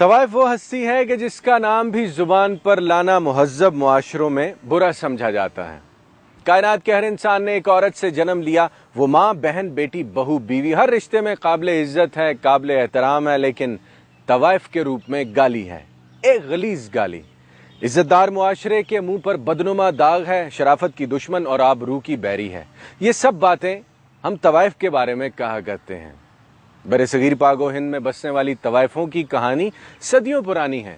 तवाइफ वो हस्ती है कि जिसका नाम भी जुबान पर लाना मुहज्जब मुआशरों में बुरा समझा जाता है। कायनात के हर इंसान ने एक औरत से जन्म लिया। वो माँ, बहन, बेटी, बहू, बीवी, हर रिश्ते में काबिले इज्जत है, काबिले एहतराम है, लेकिन तवाइफ के रूप में गाली है, एक गलीज गाली। इज्जतदार मुआशरे के मुंह पर बदनुमा दाग है, शराफत की दुश्मन और आबरू की बैरी है। ये सब बातें हम तवाइफ के बारे में कहा करते हैं। बरसगीर पाक व हिंद में बसने वाली तवाइफों की कहानी सदियों पुरानी है।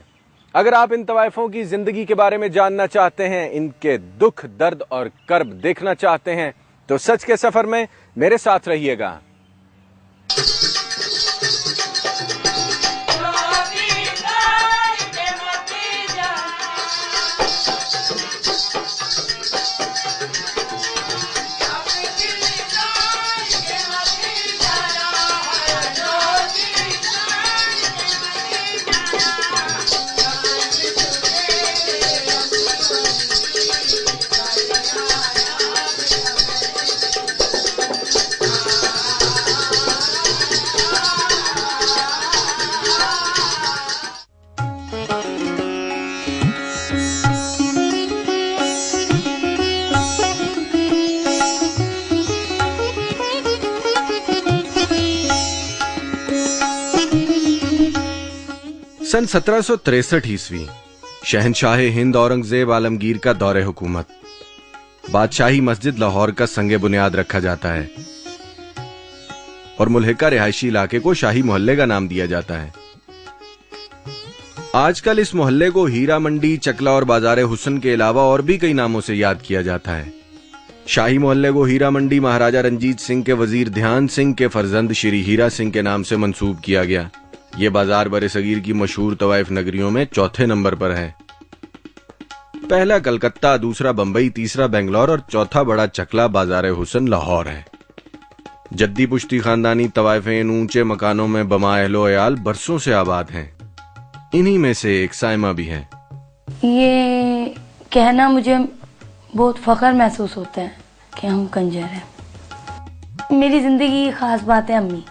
अगर आप इन तवाइफों की जिंदगी के बारे में जानना चाहते हैं, इनके दुख, दर्द और कर्ब देखना चाहते हैं, तो सच के सफर में मेरे साथ रहिएगा। सन 1763 ईस्वी शहनशाह हिंद औरंगजेब आलमगीर का दौरे हुकूमत। बादशाही मस्जिद लाहौर का संगे बुनियाद रखा जाता है और मुल्हिका रिहायशी इलाके को शाही मोहल्ले का नाम दिया जाता है। आजकल इस मोहल्ले को हीरा मंडी, चकला और बाजारे हुसन के अलावा और भी कई नामों से याद किया जाता है। शाही मोहल्ले को हीरा मंडी महाराजा रंजीत सिंह के वजीर ध्यान सिंह के फर्जंद श्री हीरा सिंह के नाम से मंसूब किया गया। ये बाजार बरसगीर की मशहूर तवाइफ नगरियों में चौथे नंबर पर है। पहला कलकत्ता, दूसरा बंबई, तीसरा बेंगलोर और चौथा बड़ा चकला बाजार हुसन लाहौर है। जद्दी पुश्ती खानदानी तवाइफें इन ऊंचे मकानों में बमा अहलो अयाल बरसों से आबाद हैं। इन्हीं में से एक साइमा भी है। ये कहना मुझे बहुत फख्र महसूस होता है कि हम कंजर हैं। मेरी जिंदगी की खास बात है अम्मी,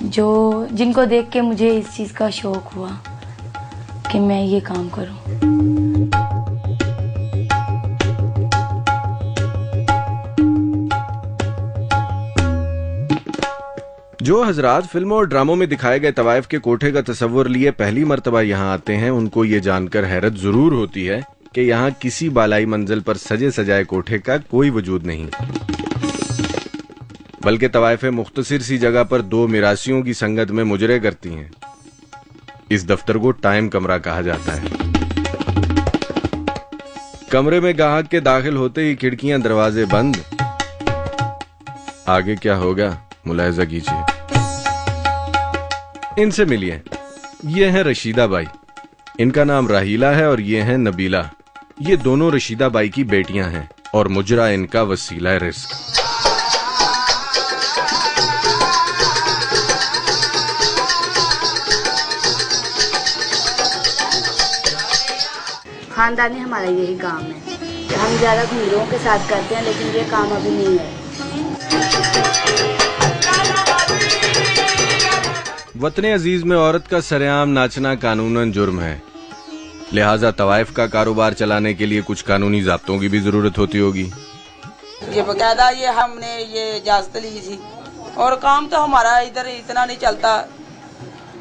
जिनको देख के मुझे इस चीज का शौक हुआ कि मैं ये काम करूं। जो हजरात फिल्मों और ड्रामों में दिखाए गए तवाइफ के कोठे का तस्वुर लिए पहली मर्तबा यहाँ आते हैं, उनको ये जानकर हैरत जरूर होती है कि यहाँ किसी बालाई मंजिल पर सजे सजाए कोठे का कोई वजूद नहीं, बल्कि तवाइफें मुख्तसिर सी जगह पर दो मिरासियों की संगत में मुजरे करती हैं। इस दफ्तर को टाइम कमरा कहा जाता है। कमरे में गाहक के दाखिल होते ही खिड़कियां दरवाजे बंद। आगे क्या होगा मुलाहिजा कीजिए। इनसे मिलिए। ये हैं रशीदा बाई, इनका नाम राहीला है, और ये हैं नबीला। ये दोनों रशीदा बाई की बेटियां हैं और मुजरा इनका वसीला रिस्क। खानदानी हमारा यही काम है। हम ज्यादा भीड़ों के साथ करते हैं, लेकिन ये काम अभी नहीं है। वतने अजीज में औरत का सरेआम नाचना कानूनन जुर्म है, लिहाजा तवाइफ का कारोबार चलाने के लिए कुछ कानूनी ज़ाब्तों की भी जरूरत होती होगी। ये बकायदा हमने ये इजाजत ली थी, और काम तो हमारा इधर इतना नहीं चलता।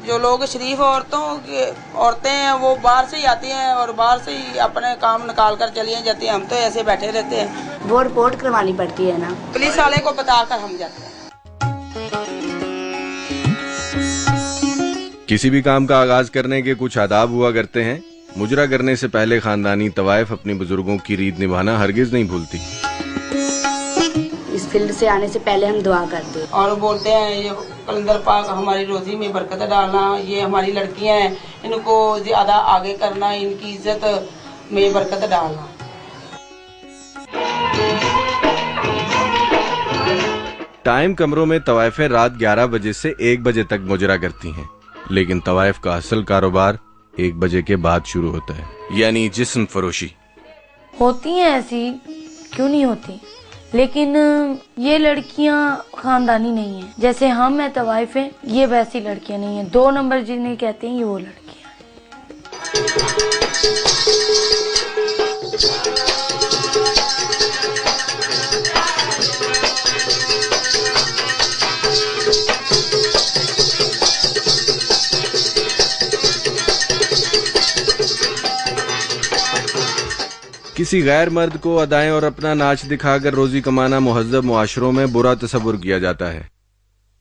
जो लोग शरीफ औरतें हैं वो बाहर से ही आती हैं और बाहर से ही अपने काम निकाल कर चली जाती हैं। हम तो ऐसे बैठे रहते हैं। वो रिपोर्ट करवानी पड़ती है ना, पुलिस वाले को बताकर हम जाते हैं। किसी भी काम का आगाज करने के कुछ आदाब हुआ करते हैं। मुजरा करने से पहले खानदानी तवाइफ अपने बुजुर्गों की रीत निभाना हरगिज नहीं भूलती। इस फील्ड से आने से पहले हम दुआ करते हैं और बोलते हैं ये कलंदर पाक हमारी रोजी में बरकत डालना। ये हमारी लड़कियां हैं, इनको ज्यादा आगे करना, इनकी इज्जत में बरकत डालना। टाइम कमरों में तवाइफें रात 11 बजे से 1 बजे तक मुजरा करती हैं, लेकिन तवाइफ का असल कारोबार 1 बजे के बाद शुरू होता है, यानी जिस्म फरोशी। होती हैं ऐसी, क्यों नहीं होती, लेकिन ये लड़कियां खानदानी नहीं है। जैसे हम हैं तवाइफ हैं, ये वैसी लड़कियां नहीं है। 2 नंबर जिन्हें कहते हैं ये वो लड़कियां हैं। किसी गैर मर्द को अदाएं और अपना नाच दिखाकर रोजी कमाना मुहज्जब मुआशरों में बुरा तस्वुर किया जाता है।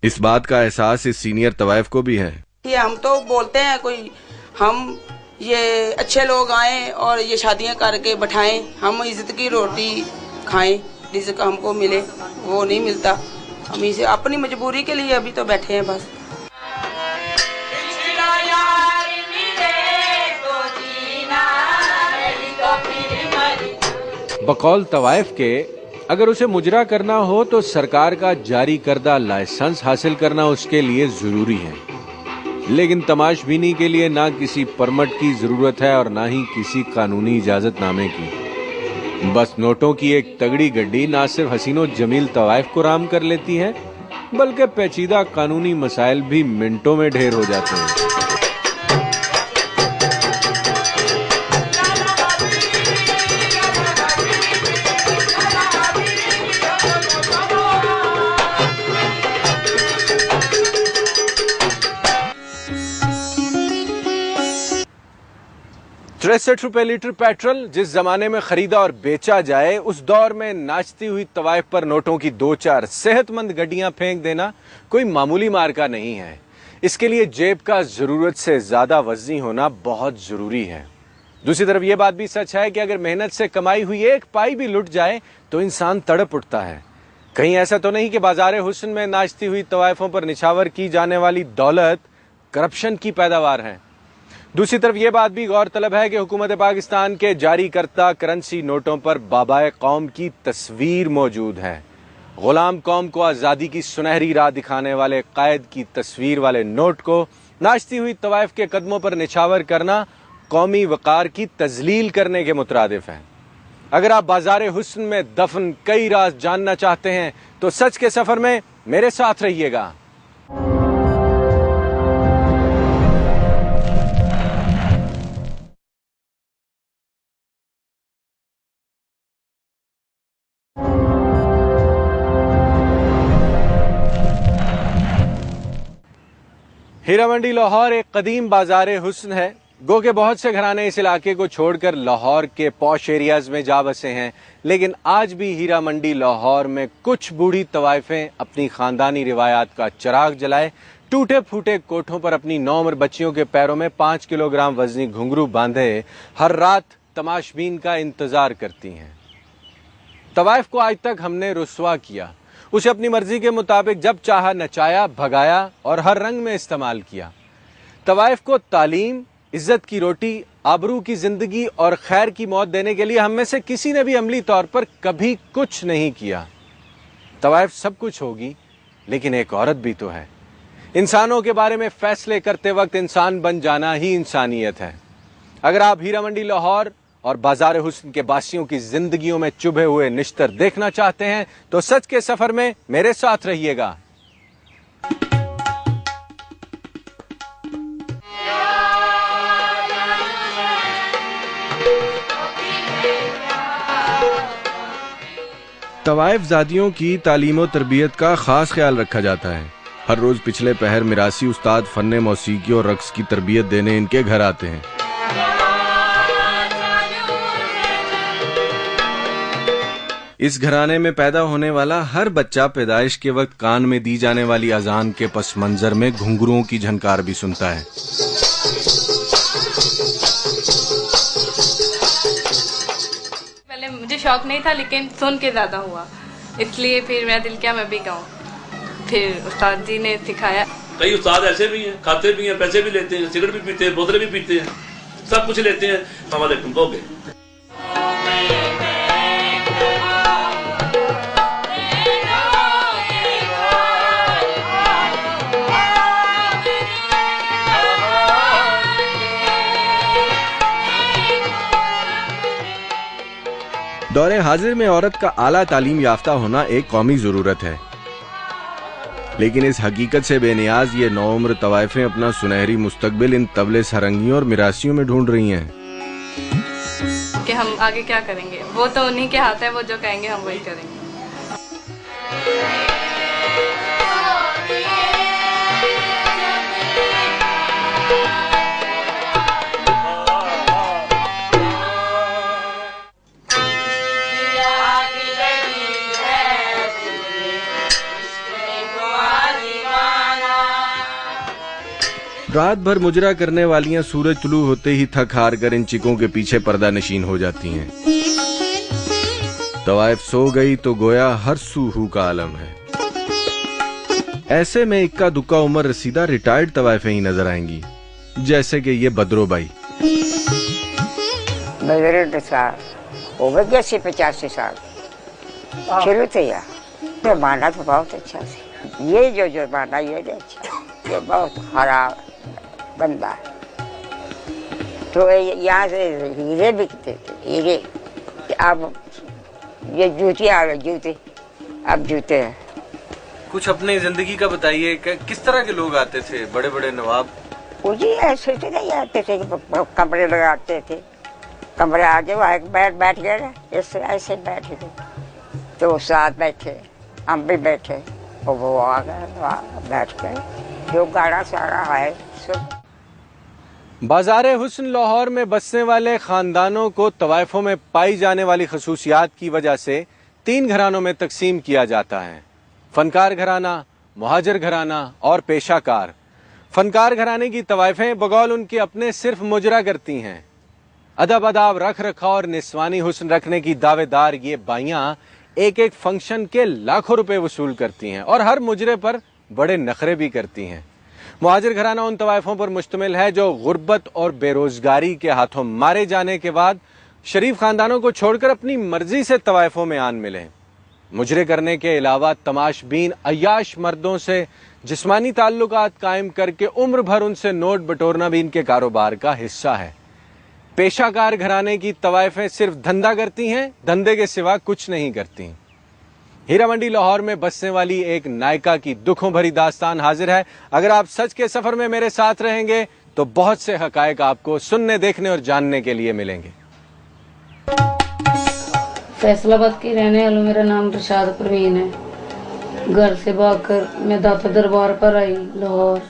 इस बात का एहसास इस सीनियर तवाइफ को भी है। ये हम तो बोलते हैं कोई हम ये अच्छे लोग आए और ये शादियां करके बैठाएं, हम इज्जत की रोटी खाएं, रिज़्क हमको मिले, वो नहीं मिलता। हम इसे अपनी मजबूरी के लिए अभी तो बैठे हैं बस। बकौल तवाइफ के अगर उसे मुजरा करना हो तो सरकार का जारी करदा लाइसेंस हासिल करना उसके लिए जरूरी है, लेकिन तमाशबीनी के लिए ना किसी परमिट की जरूरत है और ना ही किसी कानूनी इजाजतनामे की। बस नोटों की एक तगड़ी गड्डी ना सिर्फ हसीनो जमील तवाइफ को राम कर लेती है, बल्कि पेचीदा कानूनी मसाइल भी मिनटों में ढेर हो जाते हैं। ₹63 लीटर पेट्रोल जिस जमाने में खरीदा और बेचा जाए, उस दौर में नाचती हुई तवाइफ पर नोटों की 2-4 सेहतमंद गड्डियां फेंक देना कोई मामूली मार्का नहीं है। इसके लिए जेब का जरूरत से ज्यादा वज़नी होना बहुत जरूरी है। दूसरी तरफ यह बात भी सच है कि अगर मेहनत से कमाई हुई एक पाई भी लुट जाए तो इंसान तड़प उठता है। कहीं ऐसा तो नहीं कि बाजार हुस्न में नाचती हुई तवाइफों पर निछावर की जाने वाली दौलत करप्शन की पैदावार है। दूसरी तरफ यह बात भी गौरतलब है कि हुकूमत पाकिस्तान के जारी करता करेंसी नोटों पर बाबाए कौम की तस्वीर मौजूद है। गुलाम कौम को आज़ादी की सुनहरी राह दिखाने वाले कायद की तस्वीर वाले नोट को नाचती हुई तवाइफ के कदमों पर निछावर करना कौमी वकार की तजलील करने के मुतरादिफ है। अगर आप बाजार हुस्न में दफन कई राज जानना चाहते हैं तो सच के सफर में मेरे साथ रहिएगा। हीरा मंडी लाहौर एक कदीम बाजार हुस्न है। गो के बहुत से घराने इस इलाके को छोड़कर लाहौर के पॉश एरियाज में जा बसे हैं, लेकिन आज भी हीरा मंडी लाहौर में कुछ बूढ़ी तवाइफें अपनी खानदानी रिवायात का चिराग जलाए टूटे फूटे कोठों पर अपनी 9 उम्र बच्चियों के पैरों में 5 किलोग्राम वजनी घुंघरू बांधे हर रात तमाशबीन का इंतजार करती हैं। तवाइफ को आज तक हमने रुस्वा किया, उसे अपनी मर्जी के मुताबिक जब चाहा नचाया, भगाया और हर रंग में इस्तेमाल किया। तवाइफ को तालीम, इज्जत की रोटी, आबरू की जिंदगी और खैर की मौत देने के लिए हम में से किसी ने भी अमली तौर पर कभी कुछ नहीं किया। तवाइफ सब कुछ होगी, लेकिन एक औरत भी तो है। इंसानों के बारे में फैसले करते वक्त इंसान बन जाना ही इंसानियत है। अगर आप हीरा मंडी लाहौर और बाजार हुस्न के बासियों की जिंदगियों में चुभे हुए निश्तर देखना चाहते हैं तो सच के सफर में मेरे साथ रहिएगा। तवाइफ ज़ादियों की तालीम और तरबियत का खास ख्याल रखा जाता है। हर रोज पिछले पहर मिरासी उस्ताद फन्ने मौसीकी और रक्स की तरबियत देने इनके घर आते हैं। इस घराने में पैदा होने वाला हर बच्चा पैदाइश के वक्त कान में दी जाने वाली अजान के पस मंजर में घुंघरुओं की झनकार भी सुनता है। पहले मुझे शौक नहीं था, लेकिन सुन के ज्यादा हुआ, इसलिए फिर मेरा दिल किया मैं भी गाऊं। फिर उस्ताद जी ने सिखाया। कई उस्ताद ऐसे भी हैं, खाते भी हैं, पैसे भी लेते हैं, सिगरेट भी पीते हैं, बोतलें भी पीते हैं, सब कुछ लेते हैं। हमारे हो गए। दौरे हाजिर में औरत का आला तालीम याफ्ता होना एक कौमी जरूरत है, लेकिन इस हकीकत से बेनियाज ये नौउम्र तवाइफें अपना सुनहरी मुस्तकबिल इन तबले सरंगियों और मिरासियों में ढूंढ रही हैं कि हम आगे क्या करेंगे। वो तो उन्हीं के हाथ है, वो जो कहेंगे हम वही करेंगे। रात भर मुजरा करने वालियां सूरज तुलू होते ही थक हार कर इन चिकों के पीछे पर्दा नशीन हो जाती हैं। तवाइफ सो गई तो गोया हर सूहू का आलम है। ऐसे में इक्का दुक्का उम्र रसीदा रिटायर्ड तवाइफें ही नजर आएंगी, जैसे कि ये बदरो बाई। बुजुर्ग साल हो गए 80-85 साल शुरू से यार जमाना तो बहुत अच्छा से। ये जो जमाना ये बहुत खराब बंदा है। तो यहाँ से हीरे बिकते थे, हीरे। अब ये जूते आ गए, जूते अब जूते हैं। कुछ अपने जिंदगी का बताइए, किस तरह के लोग आते थे? बड़े बड़े नवाब? जी ऐसे तो नहीं आते थे, कमरे लगाते थे, कमरे आगे वहाँ बैठ गए ना, ऐसे बैठे थे तो साथ बैठे, हम भी बैठे और वो आ गए बैठ गए। जो गाड़ा सारा है सब। बाज़ारे हुस्न लाहौर में बसने वाले खानदानों को तवाइफों में पाई जाने वाली खसूसियात की वजह से 3 घरानों में तकसीम किया जाता है: फनकार घराना, मुहाजिर घराना और पेशाकार। फनकार घराने की तवाइफें बगौल उनके अपने सिर्फ मुजरा करती हैं। अदब अदाब रख रखाव और निस्वानी हुस्न रखने की दावेदार ये बाइयां एक एक फंक्शन के लाखों रुपए वसूल करती हैं और हर मुजरे पर बड़े नखरे भी करती हैं। मुहाजिर घराना उन तवाइफों पर मुश्तमिल है जो गुर्बत और बेरोजगारी के हाथों मारे जाने के बाद शरीफ खानदानों को छोड़कर अपनी मर्जी से तवाइफों में आन मिले। मुजरे करने के अलावा तमाशबीन अय्याश मर्दों से जिस्मानी ताल्लुकात कायम करके उम्र भर उनसे नोट बटोरना भी इनके कारोबार का हिस्सा है। पेशाकार घराने की तवाइफें सिर्फ धंधा करती हैं, धंधे के सिवा कुछ नहीं करती। हीरा मंडी लाहौर में बसने वाली एक नायका की दुखों भरी दास्तान हाजिर है। अगर आप सच के सफर में मेरे साथ रहेंगे तो बहुत से हकायक आपको सुनने, देखने और जानने के लिए मिलेंगे। फैसलाबाद की रहने वालों, मेरा नाम रशाद परवीन है। घर से भागकर मैं दाता दरबार पर आई लाहौर।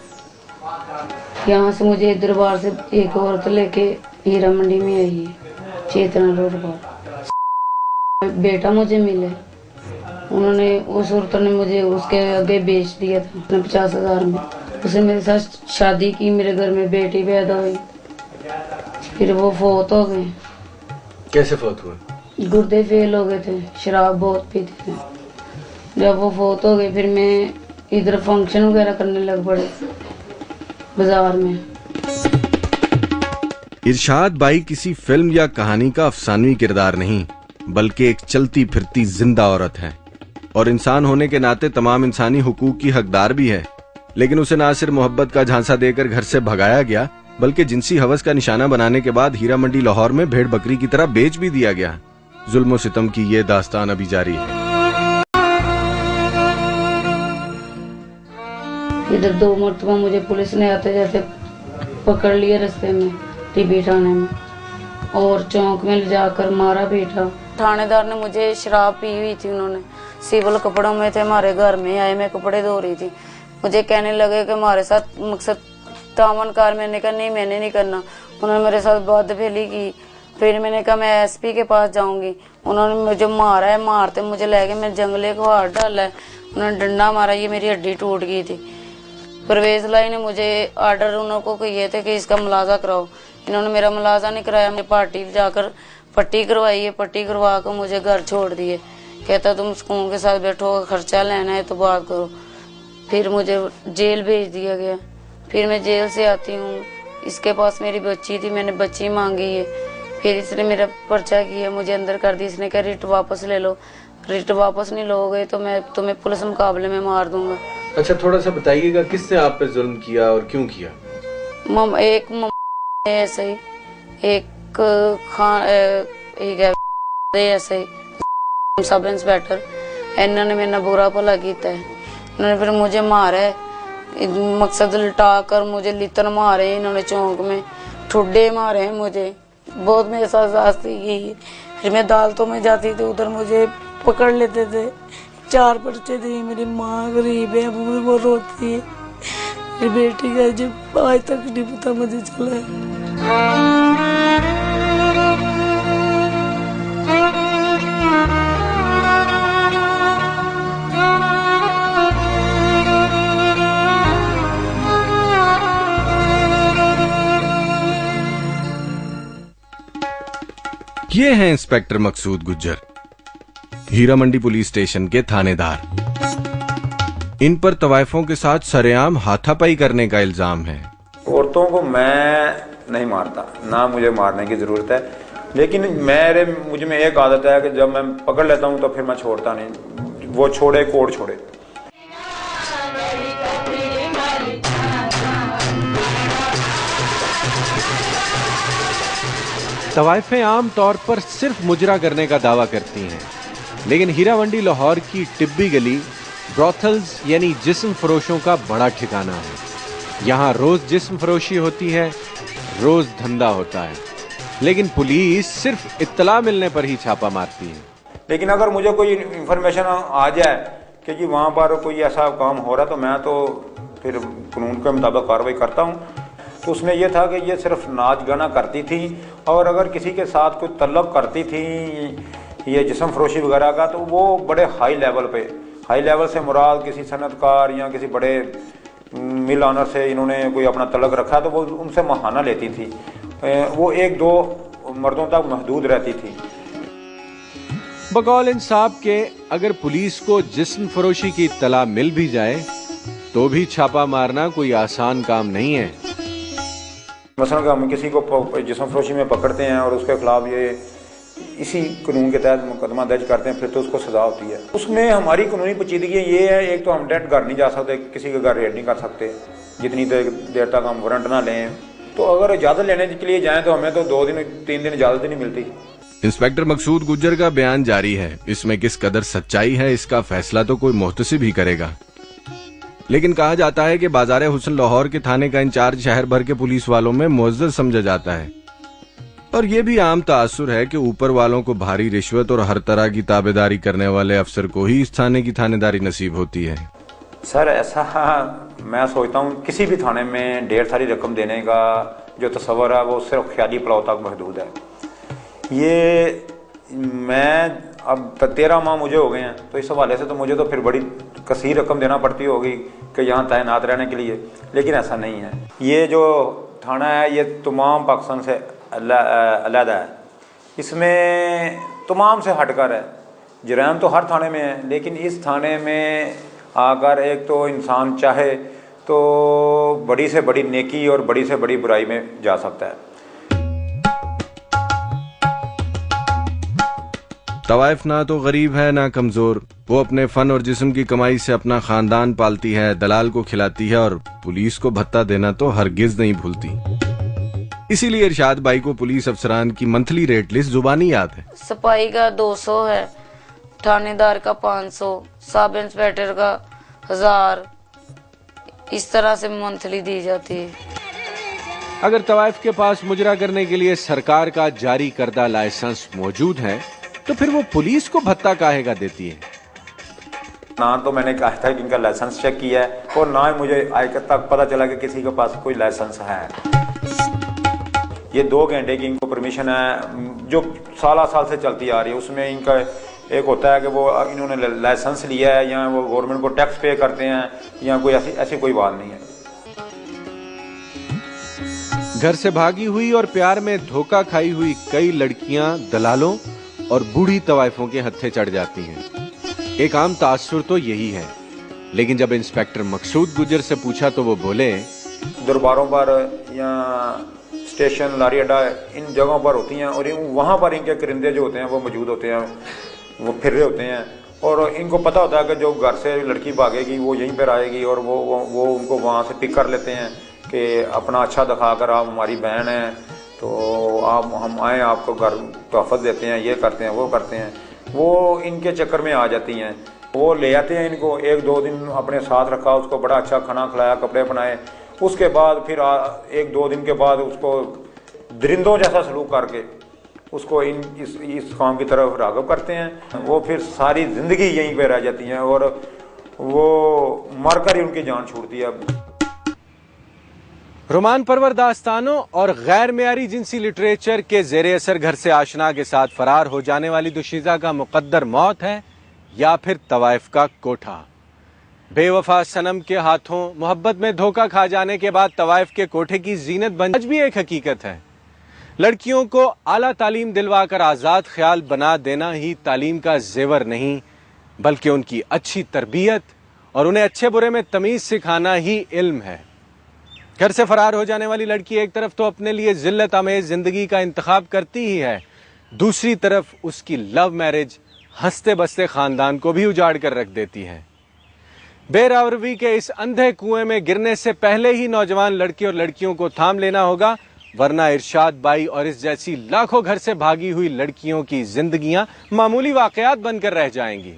यहाँ से मुझे दरबार से एक औरत लेके हीरा मंडी में आई है, चेतना रोड पर। बेटा मुझे मिले, उन्होंने उस औरत ने मुझे उसके आगे बेच दिया था 50,000 में। उसने मेरे साथ शादी की, मेरे घर में बेटी पैदा हुई, फिर वो फौत हो गए। कैसे फौत हुए? गुर्दे फेल हो गए थे, शराब बहुत पीते थे। जब वो फौत हो गए फिर मैं इधर फंक्शन वगैरह करने लग पड़े बाजार में। इरशाद बाई किसी फिल्म या कहानी का अफसानवी किरदार नहीं, बल्कि एक चलती फिरती जिंदा औरत है और इंसान होने के नाते तमाम इंसानी हुकूक की हकदार भी है। लेकिन उसे ना सिर्फ मोहब्बत का झांसा देकर घर से भगाया गया, बल्कि जिनसी हवस का निशाना बनाने के बाद हीरा मंडी लाहौर में भेड़ बकरी की तरह बेच भी दिया गया। जुल्म सितम की ये दास्तान अभी जारी है। इधर 2 मरतबा मुझे पुलिस ने आते जाते पकड़ लिया रास्ते में, टीबी थाने में, और चौक में ले जाकर मारा पीटा। थानेदार ने मुझे शराब पी हुई थी, उन्होंने सिविल कपड़ों में थे, हमारे घर में आए, मैं कपड़े धो रही थी। मुझे कहने लगे कि हमारे साथ मकसद तामनकार। मैंने कहा नहीं, मैंने नहीं करना। उन्होंने मेरे साथ बदफेली की। फिर मैंने कहा मैं एसपी के पास जाऊंगी। उन्होंने मुझे मारा है, मारते मुझे ले गए, मैं जंगले को हाथ डाला है, उन्होंने डंडा मारा, ये मेरी हड्डी टूट गई थी। परवेज लाई ने मुझे आर्डर उनको किए थे कि इसका मुलाजा कराओ, इन्होंने मेरा मुलाजा नहीं कराया। मैं पार्टी जाकर पट्टी करवाई है, पट्टी करवा कर मुझे घर छोड़ दिए। कहता तुम सुकून के साथ बैठो, खर्चा लेना है तो बात करो। फिर मुझे जेल भेज दिया गया। फिर मैं जेल से आती हूँ, इसके पास मेरी बच्ची थी, मैंने बच्ची मांगी है। फिर इसने मेरा पर्चा किया, मुझे अंदर कर दी। इसने कहा रिट वापस ले लो, रिट वापस नहीं लोगे तो मैं तुम्हें पुलिस मुकाबले में मार दूंगा। अच्छा, थोड़ा सा बताइएगा किसने आप पे जुल्म किया और क्यों किया? एक ऐसे ही, एक खान ऐसे सब इंस्पैक्टर इन्होंने मेरे नाल बुरा भला किया है। इन्होंने फिर मुझे मारा है, मकसद लिटा कर मुझे लितन मारे इन्होंने, चौंक में ठुड्डे मारे हैं मुझे, बहुत मेरे साथ जास्ती की। फिर मैं अदालतों में जाती थी, उधर मुझे पकड़ लेते थे। 4 पर्चे दी। मेरी माँ गरीब है, वो रोती है। मेरी बेटी का जब आज तक नहीं पता मुझे चला है। ये हैं इंस्पेक्टर मकसूद गुज्जर, हीरा मंडी पुलिस स्टेशन के थानेदार। इन पर तवाइफों के साथ सरेआम हाथापाई करने का इल्जाम है। औरतों को मैं नहीं मारता, ना मुझे मारने की जरूरत है, लेकिन मुझ में एक आदत है कि जब मैं पकड़ लेता हूं तो फिर मैं छोड़ता नहीं। वो छोड़े कोड़ छोड़े। तवाइफें आम तौर पर सिर्फ मुजरा करने का दावा करती हैं, लेकिन हीरा मंडी लाहौर की टिब्बी गली ब्रॉथल्स यानी जिस्म फरोशों का बड़ा ठिकाना है। यहाँ रोज जिस्म फरोशी होती है, रोज धंधा होता है, लेकिन पुलिस सिर्फ इत्तला मिलने पर ही छापा मारती है। लेकिन अगर मुझे कोई इंफॉर्मेशन आ जाए कि जी वहाँ पर कोई ऐसा काम हो रहा, तो मैं तो फिर कानून के मुताबिक कार्रवाई करता हूँ। तो उसमें यह था कि ये सिर्फ नाच गाना करती थी, और अगर किसी के साथ कोई तलब करती थी ये जिस्म फरोशी वगैरह का, तो वो बड़े हाई लेवल से मुराद किसी सनतकार या किसी बड़े मिल ऑनर से इन्होंने कोई अपना तलक रखा, तो वो उनसे महाना लेती थी। वो 1-2 मर्दों तक महदूद रहती थी। बकौल इंसाफ के अगर पुलिस को जिस्म फरोशी की इत्तला मिल भी जाए तो भी छापा मारना कोई आसान काम नहीं है। मसलन हम किसी को जिस्म फरोशी में पकड़ते हैं और उसके खिलाफ ये इसी कानून के तहत मुकदमा दर्ज करते हैं, फिर तो उसको सजा होती है। उसमें हमारी कानूनी पेचीदगी ये है, एक तो हम डायरेक्ट घर नहीं जा सकते, किसी के घर रेड नहीं कर सकते जितनी देर तक हम वारंट ना लें। तो अगर इजाज़त लेने के लिए जाएं तो हमें तो 2-3 दिन इजाज़त ही नहीं मिलती। इंस्पेक्टर मकसूद गुज्जर का बयान जारी है। इसमें किस कदर सच्चाई है इसका फैसला तो कोई मुहतसिब ही करेगा, लेकिन कहा जाता है कि बाजारे हुस्न लाहौर के थाने का इंचार्ज शहर भर के पुलिस वालों में मुअज्जज समझा जाता है, और ये भी आम तासुर है कि ऊपर वालों को भारी रिश्वत और हर तरह की ताबेदारी करने वाले अफसर को ही इस थाने की थानेदारी नसीब होती है। सर ऐसा मैं सोचता हूँ किसी भी थाने में ढेर सारी रकम देने का जो तस्वर है वो सिर्फ ख्याली पुलाव तक महदूद है। ये मैं अब 13 माह मुझे हो गए हैं, तो इस हवाले से तो मुझे तो फिर बड़ी कसीर रकम देना पड़ती होगी कि यहाँ तैनात रहने के लिए, लेकिन ऐसा नहीं है। ये जो थाना है ये तमाम पाकिस्तान से अलहदा है, इसमें तमाम से हटकर है। जराइम तो हर थाने में है, लेकिन इस थाने में आकर एक तो इंसान चाहे तो बड़ी से बड़ी नेकी और बड़ी से बड़ी बुराई में जा सकता है। तवाइफ ना तो गरीब है ना कमजोर, वो अपने फन और जिस्म की कमाई से अपना खानदान पालती है, दलाल को खिलाती है, और पुलिस को भत्ता देना तो हरगिज नहीं भूलती। इसीलिए इरशाद भाई को पुलिस अफसरान की मंथली रेट लिस्ट जुबानी याद है। सफाई का 200 है, थानेदार का 500, सब इंस्पेक्टर का 1000, इस तरह से मंथली दी जाती है। अगर तवाइफ के पास मुजरा करने के लिए सरकार का जारी करदा लाइसेंस मौजूद है तो फिर वो पुलिस को भत्ता काहेगा देती है? ना तो मैंने कहा था कि इनका लाइसेंस चेक किया है, और ना ही मुझे आज तक पता चला कि किसी के पास कोई लाइसेंस है। ये 2 घंटे की इनको परमिशन है जो साल से चलती आ रही है। उसमें इनका एक होता है कि वो इन्होंने लाइसेंस लिया है या वो गवर्नमेंट को टैक्स पे करते हैं या कोई ऐसी कोई बात नहीं है। घर से भागी हुई और प्यार में धोखा खाई हुई कई लड़कियां दलालों और बूढ़ी तवाइफों के हत्थे चढ़ जाती हैं। एक आम तासुर तो यही है, लेकिन जब इंस्पेक्टर मकसूद गुज्जर से पूछा तो वो बोले, दरबारों पर या स्टेशन लारी अड्डा इन जगहों पर होती हैं, और वहाँ पर इनके करिंदे जो होते हैं वो मौजूद होते हैं, वो फिर रहे होते हैं, और इनको पता होता है कि जो घर से लड़की भागेगी वो यहीं पर आएगी, और वो उनको वहाँ से पिक कर लेते हैं कि अपना अच्छा दिखाकर आप हमारी बहन हैं, तो आप हम आए, आपको घर तोहफत देते हैं, ये करते हैं, वो करते हैं। वो इनके चक्कर में आ जाती हैं। वो ले आते हैं इनको, 1-2 दिन अपने साथ रखा, उसको बड़ा अच्छा खाना खिलाया, कपड़े पहनाए। उसके बाद फिर 1-2 दिन के बाद उसको दरिंदों जैसा सलूक करके उसको इस काम की तरफ राग़िब करते हैं। वो फिर सारी ज़िंदगी यहीं पे रह जाती हैं और वो मरकर ही उनकी जान छूटती है। रोमान परवर दास्तानों और गैर मेयारी जिनसी लिटरेचर के ज़ेरे असर घर से आशना के साथ फरार हो जाने वाली दुशीज़ा का मुकद्दर मौत है या फिर तवाइफ का कोठा। बेवफा सनम के हाथों मोहब्बत में धोखा खा जाने के बाद तवाइफ के कोठे की जीनत बन आज भी एक हकीकत है। लड़कियों को आला तालीम दिलवाकर आज़ाद ख्याल बना देना ही तालीम का जेवर नहीं, बल्कि उनकी अच्छी तरबियत और उन्हें अच्छे बुरे में तमीज़ सिखाना ही इल्म है। घर से फरार हो जाने वाली लड़की एक तरफ तो अपने लिए जिल्लत आमेज जिंदगी का इंतखाब करती ही है, दूसरी तरफ उसकी लव मैरिज हंसते बसते खानदान को भी उजाड़ कर रख देती है। बेरावरवी के इस अंधे कुएं में गिरने से पहले ही नौजवान लड़के और लड़कियों को थाम लेना होगा, वरना इरशाद बाई और इस जैसी लाखों घर से भागी हुई लड़कियों की जिंदगियां मामूली वाकयात बनकर रह जाएंगी।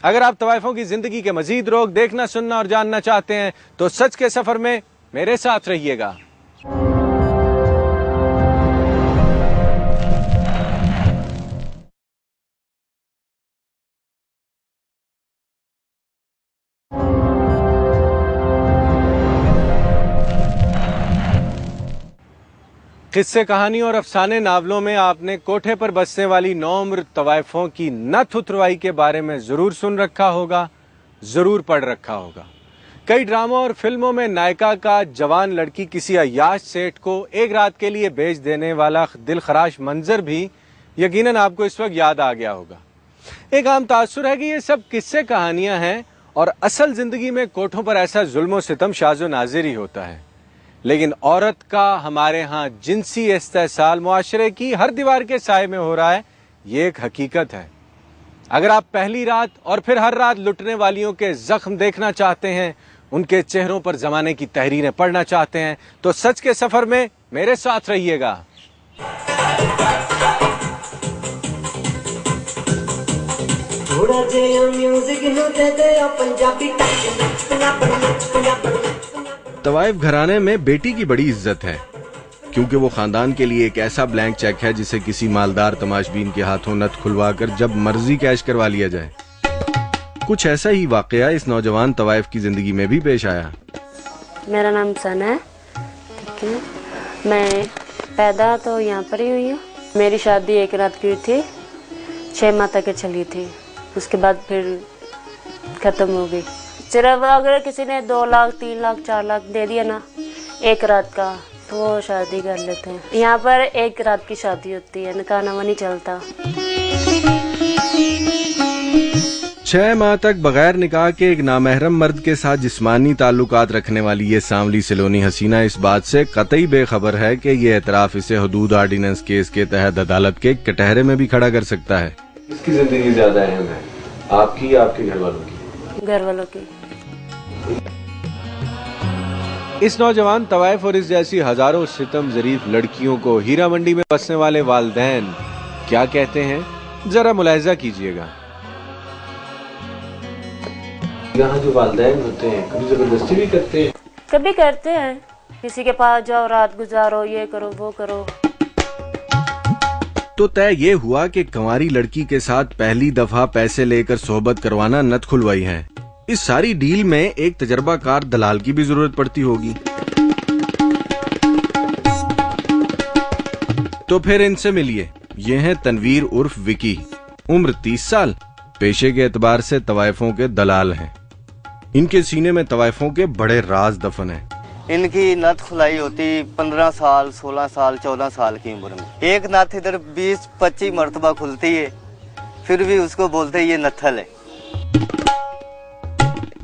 अगर आप तवाइफों की जिंदगी के मजीद रोग देखना, सुनना और जानना चाहते हैं तो सच के सफर में मेरे साथ रहिएगा। किस्से, कहानी और अफसाने नावलों में आपने कोठे पर बसने वाली 9 उम्र तवाइफों की नथ उतरवाई के बारे में जरूर सुन रखा होगा, जरूर पढ़ रखा होगा। कई ड्रामों और फिल्मों में नायिका का जवान लड़की किसी अय्याश सेठ को एक रात के लिए बेच देने वाला दिल खराश मंजर भी यकीनन आपको इस वक्त याद आ गया होगा। एक आम तासुर है कि ये सब किस्से कहानियां हैं और असल जिंदगी में कोठों पर ऐसा जुल्म सितम शाज़ो नाज़िर ही होता है। लेकिन औरत का हमारे यहाँ जिनसी इस्तेसाल मुआशरे की हर दीवार के साए में हो रहा है, ये एक हकीकत है। अगर आप पहली रात और फिर हर रात लुटने वालियों के जख्म देखना चाहते हैं, उनके चेहरों पर जमाने की तहरीरें पढ़ना चाहते हैं, तो सच के सफर में मेरे साथ रहिएगा। तवाइफ घराने में बेटी की बड़ी इज्जत है, क्योंकि वो खानदान के लिए एक ऐसा ब्लैंक चेक है जिसे किसी मालदार तमाशबीन के हाथों नथ खुलवाकर जब मर्जी कैश करवा लिया जाए। कुछ ऐसा ही वाकया इस नौजवान तवाइफ की जिंदगी में भी पेश आया। मेरा नाम सना है, ठीक है। मैं पैदा तो यहाँ पर ही हुई हूँ। मेरी शादी एक रात की हुई थी, 6 माह तक चली थी। उसके बाद फिर खत्म हो गई। सिर्फ अगर किसी ने 2 लाख 3 लाख 4 लाख दे दिया ना एक रात का, तो वो शादी कर लेते हैं। यहाँ पर एक रात की शादी होती है, निकाहनामा नहीं चलता। 6 माह तक बगैर निकाह के एक नामहरम मर्द के साथ जिस्मानी ताल्लुकात रखने वाली ये सांवली सिलोनी हसीना इस बात से कतई बेखबर है कि ये एतराफ इसे हुदूद आर्डिनेंस केस के तहत अदालत के कटहरे में भी खड़ा कर सकता है। इसकी जिंदगी ज्यादा अहम है, आपकी या आपके घर वालों की? घर वालों की। इस नौजवान तवाइफ और इस जैसी हजारों सितम जरीफ लड़कियों को हीरा मंडी में बसने वाले वालिदैन क्या कहते हैं, जरा मुलाहिजा कीजिएगा। यहाँ जो वालिदैन होते हैं कभी जबरदस्ती भी करते हैं? कभी करते हैं, किसी के पास जाओ, रात गुजारो, ये करो वो करो। तो तय ये हुआ कि कंवारी लड़की के साथ पहली दफा पैसे लेकर सोहबत करवाना नथ खुलवाई है। इस सारी डील में एक तजर्बाकार दलाल की भी जरूरत पड़ती होगी। तो फिर इनसे मिलिए। ये हैं तनवीर उर्फ विकी, उम्र 30 साल, पेशे के एतबार से तवाइफों के दलाल हैं। इनके सीने में तवाइफों के बड़े राज दफन हैं। इनकी नथ खुलाई होती 15 साल 16 साल 14 साल की उम्र में। एक नथ इधर 20-25 मरतबा खुलती है, फिर भी उसको बोलते हैं ये नथल है।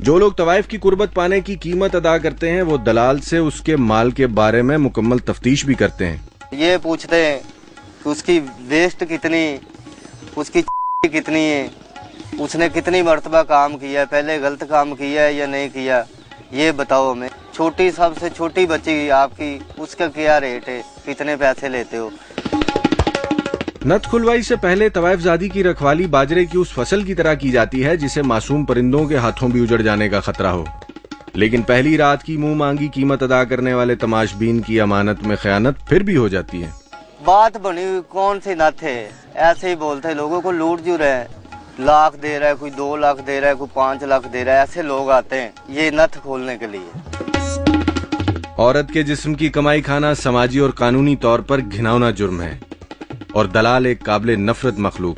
जो लोग तवाइफ की कुर्बत पाने की कीमत अदा करते हैं, वो दलाल से उसके माल के बारे में मुकम्मल तफ्तीश भी करते हैं। ये पूछते हैं कि उसकी वेस्ट कितनी, उसकी कितनी है, उसने कितनी मरतबा काम किया, पहले गलत काम किया है या नहीं किया, ये बताओ हमें, छोटी सबसे छोटी बच्ची आपकी, उसका क्या रेट है, कितने पैसे लेते हो? नथ खुलवाई से पहले तवाइफजादी की रखवाली बाजरे की उस फसल की तरह की जाती है जिसे मासूम परिंदों के हाथों भी उजड़ जाने का खतरा हो। लेकिन पहली रात की मुंह मांगी कीमत अदा करने वाले तमाशबीन की अमानत में खयानत फिर भी हो जाती है। बात बनी हुई कौन सी नथ है, ऐसे ही बोलते लोगों को लूट जो रहे हैं, लाख दे रहा है, कोई 2 लाख दे रहा है, कोई 5 लाख दे रहा है, ऐसे लोग आते हैं ये नथ खोलने के लिए। औरत के जिस्म की कमाई खाना समाजी और कानूनी तौर पर घिनौना जुर्म है और दलाल एक काबिले नफरत मखलूक।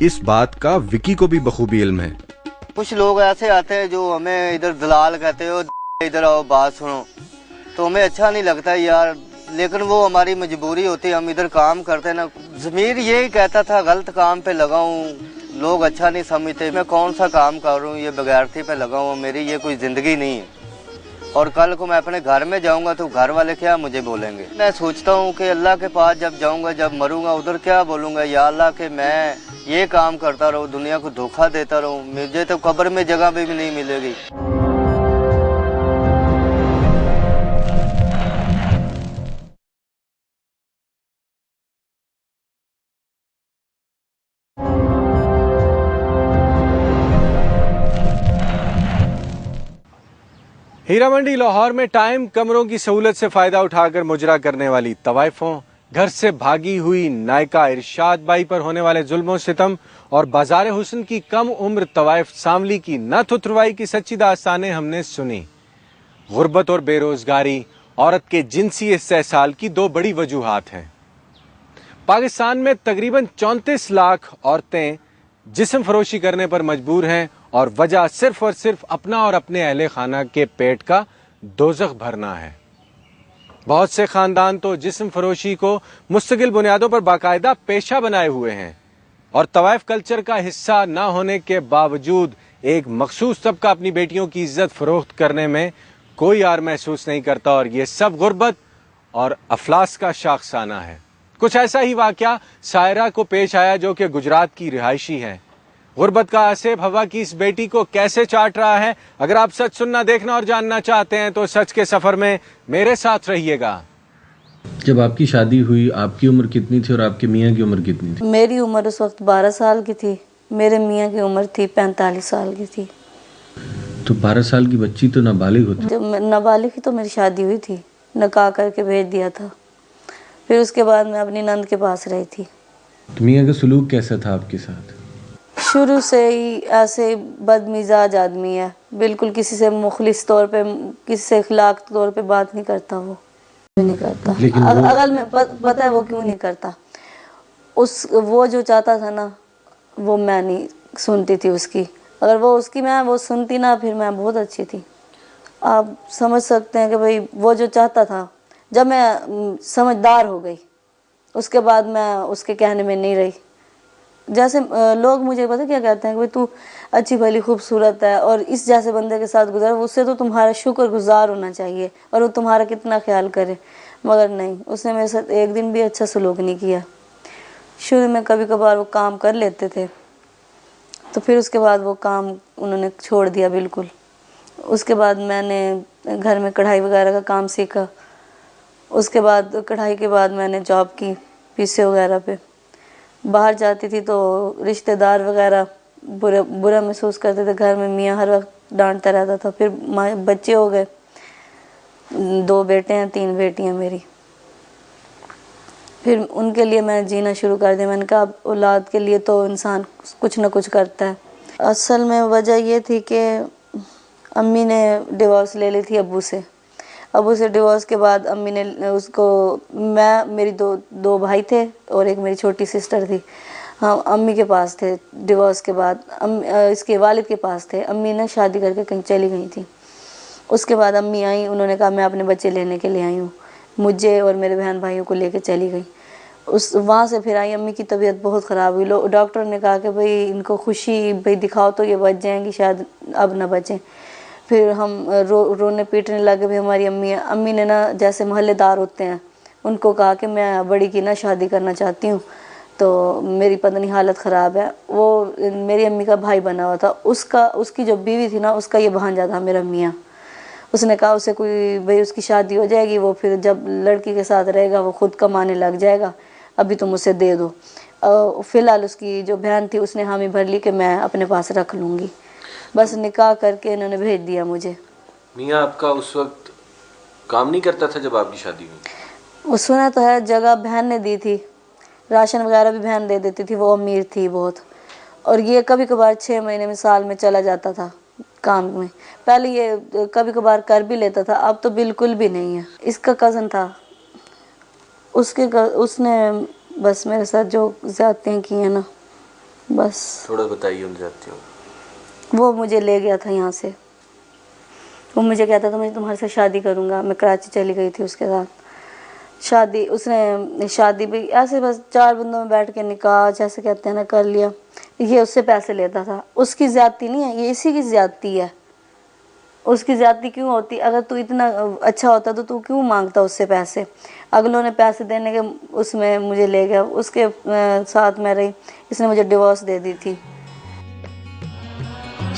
इस बात का विकी को भी बखूबी इल्म है। कुछ लोग ऐसे आते हैं जो हमें इधर दलाल कहते हो, इधर आओ बात सुनो, तो हमें अच्छा नहीं लगता यार, लेकिन वो हमारी मजबूरी होती है, हम इधर काम करते ना। ज़मीर यही कहता था गलत काम पे लगाऊं, लोग अच्छा नहीं समझते, मैं कौन सा काम कर रहा हूँ, ये बगैरती पे लगाऊं, मेरी ये कोई ज़िंदगी नहीं है। और कल को मैं अपने घर में जाऊंगा तो घर वाले क्या मुझे बोलेंगे। मैं सोचता हूँ कि अल्लाह के पास जब जाऊंगा, जब मरूंगा, उधर क्या बोलूंगा, या अल्लाह के मैं ये काम करता रहूँ, दुनिया को धोखा देता रहूँ, मुझे तो कब्र में जगह भी नहीं मिलेगी। हीरा मंडी लाहौर में टाइम कमरों की सहूलत से फायदा उठाकर मुजरा करने वाली तवाइफों, घर से भागी हुई नायका इरशाद बाई पर होने वाले जुल्मों सितम और बाजार हुस्न की कम उम्र तवाइफ सांवली की नथ उतरवाई की सच्ची दास्तानें हमने सुनी। गुर्बत और बेरोजगारी औरत के जिनसी इस्तेहसाल की 2 बड़ी वजूहात हैं। पाकिस्तान में तकरीबन 34 लाख औरतें जिस्म फरोशी करने पर मजबूर हैं और वजह सिर्फ और सिर्फ अपना और अपने अहले खाना के पेट का दोज़ख भरना है। बहुत से खानदान तो जिस्म फरोशी को मुस्तकिल बुनियादों पर बाकायदा पेशा बनाए हुए हैं और तवाइफ कल्चर का हिस्सा ना होने के बावजूद एक मखसूस तबका अपनी बेटियों की इज्जत फरोख्त करने में कोई यार महसूस नहीं करता और ये सब गुर्बत और अफलास का शाखसाना है। कुछ ऐसा ही वाकया सायरा को पेश आया जो कि गुजरात की रिहायशी है। गुर्बत का आसेब हवा की इस बेटी को कैसे चाट रहा है। अगर आप सच सुनना, देखना और जानना चाहते हैं तो सच के सफर में मेरे साथ रहिएगा। जब आपकी शादी हुई आपकी उम्र कितनी थी और आपके मियाँ की उम्र कितनी थी? मेरी उम्र उस वक्त 12 साल की थी, मेरे मियाँ की उम्र थी 45 साल की थी। तो 12 साल की बच्ची तो नाबालिग होती? जब नाबालिग की तो मेरी शादी हुई थी, निकाह करके भेज दिया था। फिर उसके बाद मैं अपनी नंद के पास रही थी। तो मियाँ का सलूक कैसा था आपके साथ? शुरू से ही ऐसे बदमिजाज आदमी है, बिल्कुल किसी से मुखलिस तौर पे, किसी से इखलाक तौर पे बात नहीं करता। वो नहीं करता। अगर मैं पता है वो क्यों नहीं करता, वो जो चाहता था ना वो मैं नहीं सुनती थी उसकी। अगर वो उसकी मैं वो सुनती ना, फिर मैं बहुत अच्छी थी। आप समझ सकते हैं कि भाई वो जो चाहता था, जब मैं समझदार हो गई उसके बाद मैं उसके कहने में नहीं रही। जैसे लोग मुझे पता क्या कहते हैं कि भाई तू अच्छी भली खूबसूरत है और इस जैसे बंदे के साथ गुजर, उससे तो तुम्हारा शुक्रगुजार होना चाहिए और वो तुम्हारा कितना ख्याल करे। मगर नहीं, उसने मेरे साथ एक दिन भी अच्छा सलूक नहीं किया। शुरू में कभी कभार वो काम कर लेते थे, तो फिर उसके बाद वो काम उन्होंने छोड़ दिया बिल्कुल। उसके बाद मैंने घर में कढ़ाई वगैरह का काम सीखा। उसके बाद कढ़ाई के बाद मैंने जॉब की पीसे वगैरह पे। बाहर जाती थी तो रिश्तेदार वगैरह बुरा महसूस करते थे। घर में मियाँ हर वक्त डांटता रहता था। फिर बच्चे हो गए, 2 बेटे हैं, 3 बेटियाँ मेरी। फिर उनके लिए मैं जीना शुरू कर दिया। मैंने कहा अब औलाद के लिए तो इंसान कुछ ना कुछ करता है। असल में वजह ये थी कि अम्मी ने डिवोर्स ले ली थी अब्बू से। अब्बू से डिवोर्स के बाद अम्मी ने उसको, मेरी दो भाई थे और एक मेरी छोटी सिस्टर थी। हम अम्मी के पास थे डिवोर्स के बाद। इसके वालिद के पास थे। अम्मी ने शादी करके कहीं चली गई थी। उसके बाद अम्मी आई, उन्होंने कहा मैं अपने बच्चे लेने के लिए आई हूँ। मुझे और मेरे बहन भाइयों को लेके चली गई। वहाँ से फिर आई। अम्मी की तबीयत बहुत ख़राब हुई। डॉक्टर ने कहा कि भाई इनको खुशी भाई दिखाओ तो ये बच जाएंगी, शायद अब ना बचें। फिर हम रोने पीटने लगे। भी हमारी अम्मी ने ना, जैसे मोहल्लेदार होते हैं, उनको कहा कि मैं बड़ी की ना शादी करना चाहती हूँ, तो मेरी पत्नी हालत ख़राब है। वो मेरी अम्मी का भाई बना हुआ था, उसकी जो बीवी थी ना, उसका ये भांजा था मेरा मियाँ। उसने कहा उसे कोई भाई उसकी शादी हो जाएगी, वो फिर जब लड़की के साथ रहेगा वो खुद कमाने लग जाएगा, अभी तुम उसे दे दो। फ़िलहाल उसकी जो बहन थी उसने हामी भर ली कि मैं अपने पास रख लूँगी। बस निकाह करके इन्होंने भेज दिया मुझे। मियाँ आपका उस वक्त काम नहीं करता था जब आपकी शादी हुई? सुना तो है जगह बहन ने दी थी, राशन वगैरह भी बहन दे देती थी, वो अमीर थी बहुत। और ये कभी कभार 6 महीने में साल में चला जाता था काम में। पहले ये कभी कभार कर भी लेता था, अब तो बिल्कुल भी नहीं है। इसका कज़न था, उसने बस मेरे साथ जो ज़्यादतियाँ की हैं ना, बस। थोड़ा बताइए उन ज़्यादतियों। वो मुझे ले गया था यहाँ से, वो मुझे कहता था मैं तुम्हारे साथ शादी करूँगा। मैं कराची चली गई थी उसके साथ। शादी उसने शादी भी ऐसे बस 4 बंदों में बैठ के निकाह जैसे कहते हैं ना कर लिया। ये उससे पैसे लेता था, उसकी ज़्यादती नहीं है, ये इसी की ज़्यादती है। उसकी ज़्यादती क्यों होती? अगर तू इतना अच्छा होता तो तू क्यों मांगता उससे पैसे? अगलों ने पैसे देने के उसमें मुझे ले गया, उसके साथ मैं रही, इसने मुझे डिवोर्स दे दी थी।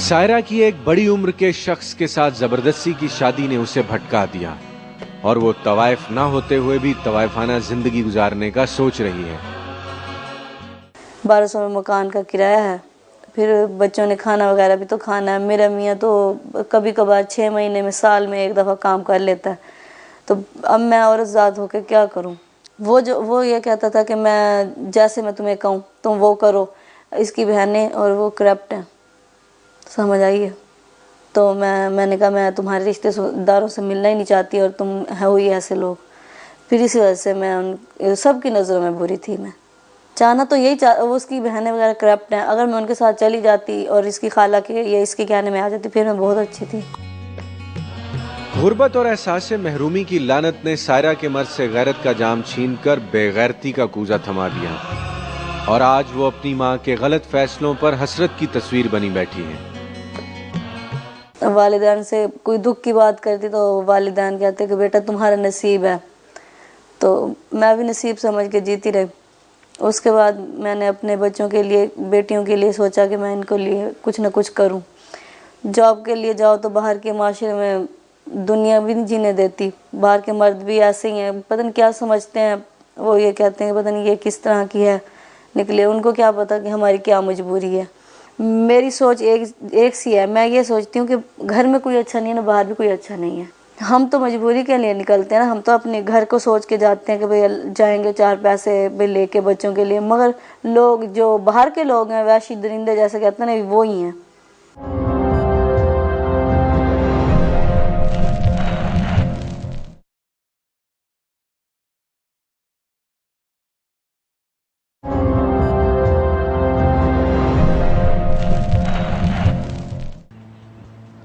सायरा की एक बड़ी उम्र के शख्स के साथ जबरदस्ती की शादी ने उसे भटका दिया और वो तवाइफ ना होते हुए भी तवाइफाना जिंदगी गुजारने का सोच रही है। 1200 में मकान का किराया है, फिर बच्चों ने खाना वगैरह भी तो खाना है। मेरा मियाँ तो कभी कभार 6 महीने में साल में एक दफ़ा काम कर लेता है, तो अब मैं औरत ज़ात होकर क्या करूँ? वो ये कहता था कि मैं जैसे मैं तुम्हें कहूँ तुम वो करो। इसकी बहनें और वो करप्ट हैं, समझ आइए। तो मैंने कहा मैं तुम्हारे रिश्तेदारों से मिलना ही नहीं चाहती और तुम हो ही ऐसे लोग। फिर इसी वजह से मैं उन सबकी नज़रों में बुरी थी। मैं चाहना तो यही वो उसकी बहनें वगैरह करप्ट हैं, अगर मैं उनके साथ चली जाती और इसकी खाला के या इसके कहने में आ जाती फिर मैं बहुत अच्छी थी। गुर्बत और एहसास महरूमी की लानत ने सायरा के मर्द से गैरत का जाम छीनकर बेगैरती का कूजा थमा दिया और आज वो अपनी माँ के गलत फैसलों पर हसरत की तस्वीर बनी बैठी है। वालिदैन से कोई दुख की बात करती तो वालिदैन कहते कि बेटा तुम्हारा नसीब है, तो मैं भी नसीब समझ के जीती रही। उसके बाद मैंने अपने बच्चों के लिए, बेटियों के लिए सोचा कि मैं इनको लिए कुछ ना कुछ करूं। जॉब के लिए जाओ तो बाहर के माशरे में दुनिया भी नहीं जीने देती, बाहर के मर्द भी ऐसे ही हैं, पता नहीं क्या समझते हैं। वो ये कहते हैं पता नहीं ये किस तरह की है निकले, उनको क्या पता कि हमारी क्या मजबूरी है। मेरी सोच एक सी है, मैं ये सोचती हूँ कि घर में कोई अच्छा नहीं है ना बाहर भी कोई अच्छा नहीं है। हम तो मजबूरी के लिए निकलते हैं ना, हम तो अपने घर को सोच के जाते हैं कि भाई जाएंगे 4 पैसे भी लेके बच्चों के लिए, मगर लोग जो बाहर के लोग हैं वैशी दरिंदे जैसे कहते हैं ना, वो ही हैं।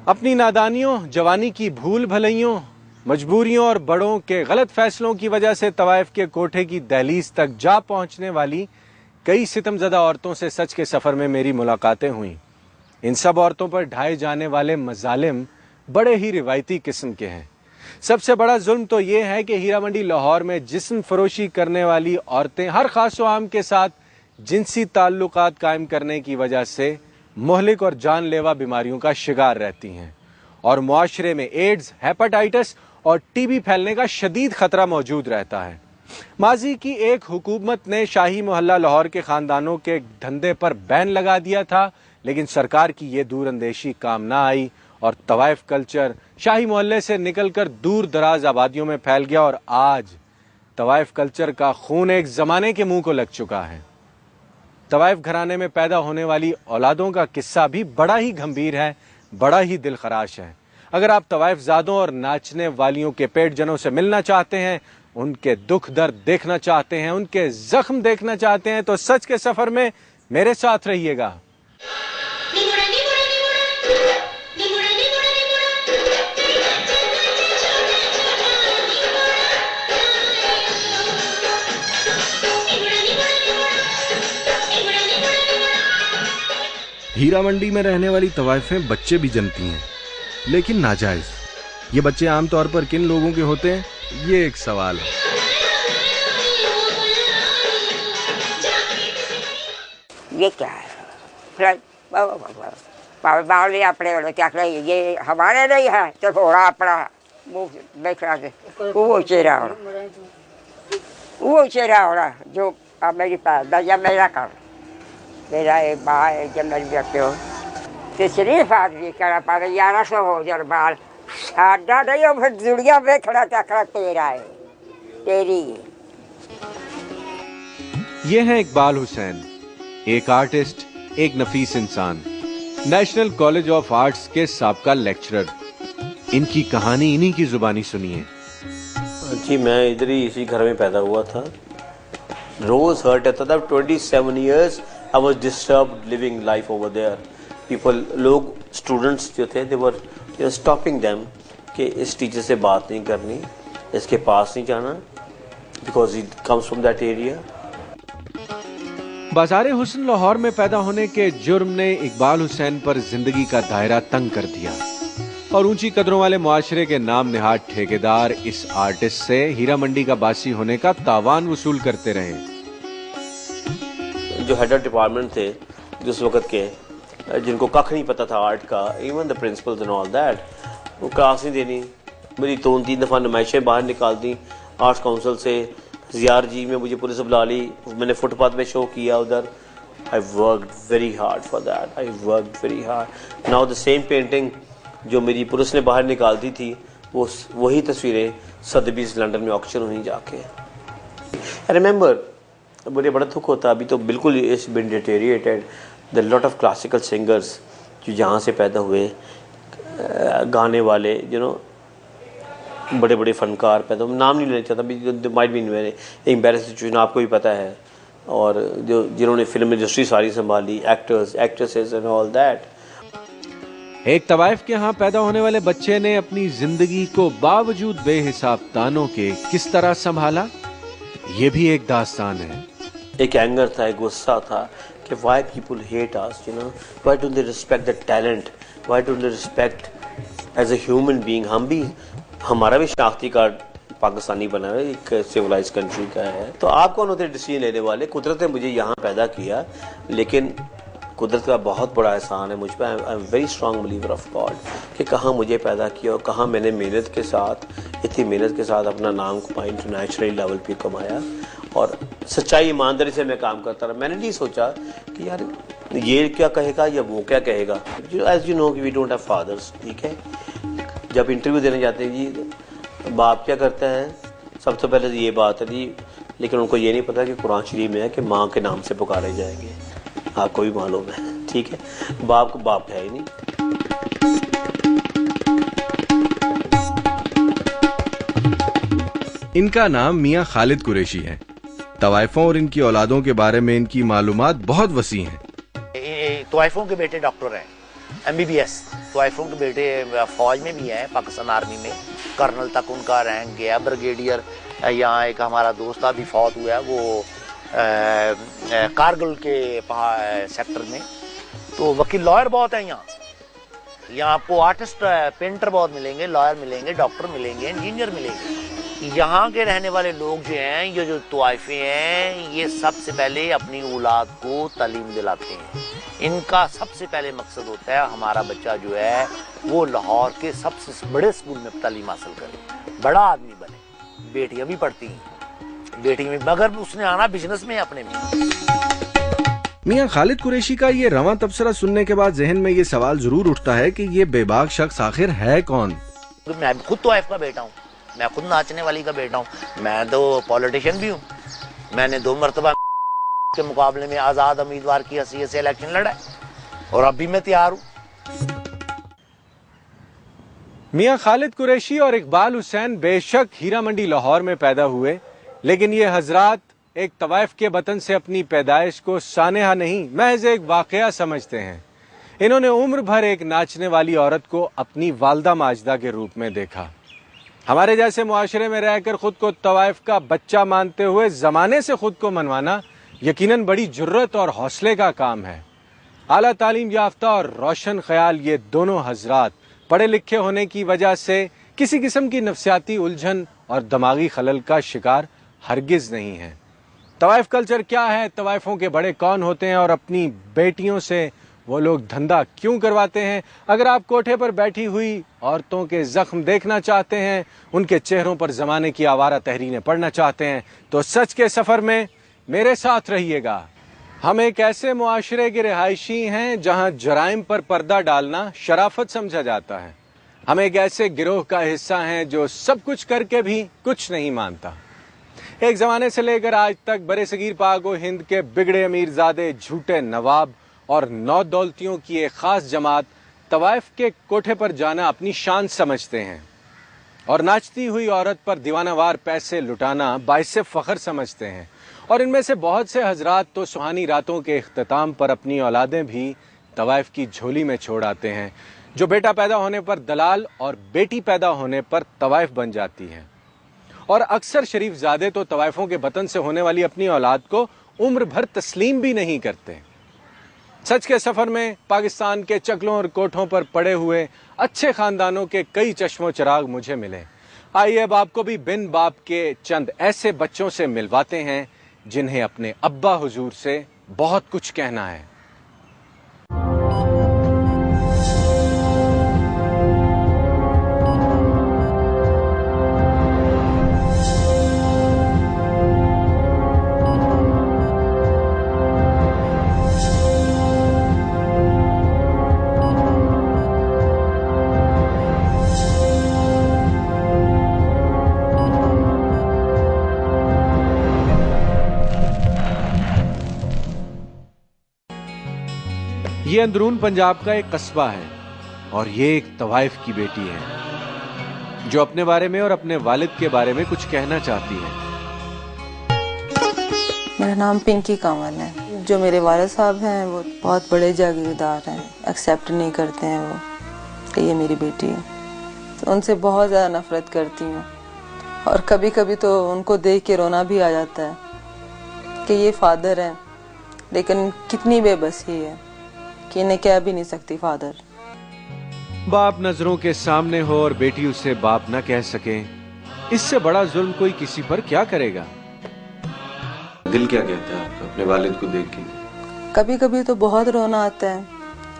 अपनी नादानियों, जवानी की भूल भलैयों, मजबूरियों और बड़ों के गलत फैसलों की वजह से तवाइफ के कोठे की दहलीज तक जा पहुंचने वाली कई सितमज़दा औरतों से सच के सफ़र में मेरी मुलाकातें हुईं। इन सब औरतों पर ढाए जाने वाले मजालिम बड़े ही रिवायती किस्म के हैं। सबसे बड़ा जुल्म तो ये है कि हीरा मंडी लाहौर में जिस्म फरोशी करने वाली औरतें हर खास व आम के साथ जिनसी ताल्लुकात कायम करने की वजह से मुहलिक और जानलेवा बीमारियों का शिकार रहती हैं और मुआशरे में एड्स, हेपेटाइटिस और टीबी फैलने का शदीद खतरा मौजूद रहता है। माजी की एक हुकूमत ने शाही मोहल्ला लाहौर के खानदानों के धंधे पर बैन लगा दिया था, लेकिन सरकार की ये दूरअंदेशी काम ना आई और तवाइफ कल्चर शाही मोहल्ले से निकलकर दूर दराज आबादियों में फैल गया और आज तवाइफ कल्चर का खून एक जमाने के मुंह को लग चुका है। तवाइफ घराने में पैदा होने वाली औलादों का किस्सा भी बड़ा ही गंभीर है, बड़ा ही दिलखराश है। अगर आप तवाइफ ज़ादों और नाचने वालियों के पेट जनों से मिलना चाहते हैं, उनके दुख दर्द देखना चाहते हैं, उनके जख्म देखना चाहते हैं, तो सच के सफ़र में मेरे साथ रहिएगा। हीरा मंडी में रहने वाली तवाइफें बच्चे भी जनती हैं, लेकिन नाजायज। ये बच्चे आमतौर पर किन लोगों के होते हैं, ये एक सवाल है। ये क्या है? बाल भी अपने वाले क्या ये हमारे नहीं है तो थोड़ा अपना मुंह देखा के वो चेहरा जो अब मेरी पैदा जब मेरा कर मेरा एक बाल है जब मेरी व्यक्ति हो तो शरीफ आदमी करा पा 1100 हो जर बाल सादा नहीं हो फिर दुनिया में खड़ा तकड़ा तेरा है तेरी। ये है इकबाल हुसैन, एक आर्टिस्ट, एक नफीस इंसान, नेशनल कॉलेज ऑफ आर्ट्स के साबका लेक्चरर। इनकी कहानी इन्हीं की जुबानी सुनिए। जी मैं इधर ही इसी घर में पैदा हुआ था। रोज हर्ट रहता था। 27 years I was disturbed living life over there. People, लोग स्टूडेंट्स जो थे they were stopping them कि इस टीचर से बात नहीं करनी, इसके पास नहीं जाना because he comes from that area. बाज़ारे हुस्न लाहौर में पैदा होने के जुर्म ने इकबाल हुसैन पर जिंदगी का दायरा तंग कर दिया और ऊंची कदरों वाले मुआशरे के नाम निहाद ठेकेदार इस आर्टिस्ट से हीरा मंडी का बासी होने का तावान वसूल करते रहे। जो हेड ऑफ डिपार्टमेंट थे जिस वक्त के, जिनको कख नहीं पता था आर्ट का, even the principles and all that, वो क्लास नहीं देनी। मेरी 2-3 दफ़ा नुमाइशें बाहर निकाल दी आर्ट्स काउंसिल से। ज़ियार जी में मुझे पुलिस बुला ली, मैंने फुटपाथ पे शो किया उधर। I worked very hard for that, I worked very hard. Now the same painting जो मेरी पुलिस ने बाहर निकाल दी थी, वो वही तस्वीरें सदबीज लंदन में ऑक्शन हुई जाके। आई रिमेंबर, मुझे बड़ा दुख होता, अभी तो बिल्कुल it's been deteriorated. The lot of classical singers जो जहाँ से पैदा हुए, गाने वाले, बड़े बड़े फनकार पैदा, नाम नहीं लेना चाहता, might be very embarrassing situation, आपको भी पता है। और जो जिन्होंने फिल्म इंडस्ट्री सारी संभाली, actors, actresses and all that. एक तवाइफ के यहाँ पैदा होने वाले बच्चे ने अपनी जिंदगी को बावजूद बेहिसाब तानों के किस तरह संभाला, ये भी एक दास्तान है। एक एंगर था, एक गुस्सा था कि why people hate us, why don't they respect the talent, why don't they respect as a human being। हम भी, हमारा भी शनाख्ती कार्ड पाकिस्तानी बना है, एक सिविलाइज कंट्री का है। तो आप कौन होते डिसीजन लेने वाले? कुदरत ने मुझे यहाँ पैदा किया, लेकिन कुदरत का बहुत बड़ा एहसान है मुझ पर। I am very strong believer of God कि कहाँ मुझे पैदा किया और कहाँ मैंने मेहनत के साथ, इतनी मेहनत के साथ अपना नाम कमाया, इंटरनेशनल लेवल पे कमाया और सच्चाई ईमानदारी से मैं काम करता रहा। मैंने नहीं सोचा कि यार ये क्या कहेगा या वो क्या कहेगा। As you know we don't have fathers, ठीक है। जब इंटरव्यू देने जाते हैं जी, बाप क्या करता है, सबसे पहले तो ये बात है जी, लेकिन उनको ये नहीं पता कि कुरान शरीफ में है कि माँ के नाम से पुकारे जाएंगे। आपको भी मालूम है, ठीक है। बाप को बाप है ही नहीं। इनका नाम मियां खालिद कुरैशी है। तवाइफों और इनकी औलादों के बारे में इनकी मालूमात बहुत वसी हैं। तवाइफों के बेटे डॉक्टर हैं, MBBS। तवाइफों के बेटे फौज में भी हैं, पाकिस्तान आर्मी में कर्नल तक उनका रैंक गया, ब्रिगेडियर। यहाँ एक हमारा दोस्त अभी फौत हुआ है, वो कारगिल के सेक्टर में। तो वकील लॉयर बहुत है यहाँ आपको आर्टिस्ट, पेंटर बहुत मिलेंगे, लॉयर मिलेंगे, डॉक्टर मिलेंगे, इंजीनियर मिलेंगे। यहाँ के रहने वाले लोग जो हैं, ये जो तवाइफे हैं, ये सबसे पहले अपनी औलाद को तालीम दिलाते हैं। इनका सबसे पहले मकसद होता है हमारा बच्चा जो है वो लाहौर के सबसे बड़े स्कूल में तालीम हासिल करे, बड़ा आदमी बने। बेटियां भी पढ़ती हैं, बेटी में, मगर उसने आना बिजनेस में अपने में। मियां खालिद कुरैशी का ये रवां तबसरा सुनने के बाद जहन में ये सवाल जरूर उठता है कि ये बेबाक शख्स आखिर है कौन। मैं खुद तो आइफ का बेटा हूँ, मैं खुद नाचने वाली का बेटा हूँ, मैं तो पॉलिटिशियन भी हूँ। मैंने 2 मरतबा के मुकाबले में आजाद उम्मीदवार की हैसियत से इलेक्शन लड़ा और अब भी मैं तैयार हूँ। मियां खालिद कुरैशी और इकबाल हुसैन बेशक हीरा मंडी लाहौर में पैदा हुए, लेकिन ये हजरात एक तवाइफ के वतन से अपनी पैदाइश को सानेहा नहीं, महज एक वाकया समझते हैं। इन्होंने उम्र भर एक नाचने वाली औरत को अपनी वालदा माजदा के रूप में देखा। हमारे जैसे मुआशरे में रहकर खुद को तवाइफ का बच्चा मानते हुए जमाने से खुद को मनवाना यकीनन बड़ी जुर्रत और हौसले का काम है। आला तालीम याफ्ता और रोशन ख्याल ये दोनों हजरात पढ़े लिखे होने की वजह से किसी किस्म की नफ्सियाती उलझन और दिमागी खलल का शिकार हरगिज नहीं है। तवाइफ कल्चर क्या है, तवाइफों के बड़े कौन होते हैं और अपनी बेटियों से वो लोग धंधा क्यों करवाते हैं। अगर आप कोठे पर बैठी हुई औरतों के जख्म देखना चाहते हैं, उनके चेहरों पर जमाने की आवारा तहरीरें पढ़ना चाहते हैं, तो सच के सफर में मेरे साथ रहिएगा। हम एक ऐसे मुआशरे के रिहायशी हैं जहां जराइम पर पर्दा डालना शराफत समझा जाता है। हम एक ऐसे गिरोह का हिस्सा हैं जो सब कुछ करके भी कुछ नहीं मानता। एक जमाने से लेकर आज तक बरे-सगीर पाक व हिंद के बिगड़े अमीरजादे, झूठे नवाब और नौ दौलतियों की एक खास जमात तवाइफ के कोठे पर जाना अपनी शान समझते हैं और नाचती हुई औरत पर दीवानावार पैसे लुटाना बाइसे फख्र समझते हैं। और इनमें से बहुत से हजरात तो सुहानी रातों के इख्तिताम पर अपनी औलादें भी तवाइफ की झोली में छोड़ आते हैं, जो बेटा पैदा होने पर दलाल और बेटी पैदा होने पर तवाइफ बन जाती है। और अक्सर शरीफजादे तो तवाइफों के वतन से होने वाली अपनी औलाद को उम्र भर तस्लीम भी नहीं करते। सच के सफर में पाकिस्तान के चकलों और कोठों पर पड़े हुए अच्छे खानदानों के कई चश्मो चिराग मुझे मिले। आइए अब आपको भी बिन बाप के चंद ऐसे बच्चों से मिलवाते हैं जिन्हें अपने अब्बा हुजूर से बहुत कुछ कहना है। ये अंदरून पंजाब का एक कस्बा है और ये एक तवाइफ की बेटी है जो अपने बारे में और अपने वालिद के बारे में कुछ कहना चाहती है। मेरा नाम पिंकी कांवल है। जो मेरे वालिद साहब हैं वो बहुत बड़े जागीरदार हैं, एक्सेप्ट नहीं करते हैं वो कि ये मेरी बेटी है। तो उनसे बहुत ज़्यादा नफरत करती हूँ और कभी कभी तो उनको देख के रोना भी आ जाता है कि ये फादर है, लेकिन कितनी बेबसी है कि इन्हें कह भी नहीं सकती फादर। बाप नजरों के सामने हो और बेटी उसे बाप न कह सके, इससे बड़ा जुल्म कोई किसी पर क्या करेगा। दिल क्या कहता है आपका अपने वालिद को देख के? कभी कभी तो बहुत रोना आता है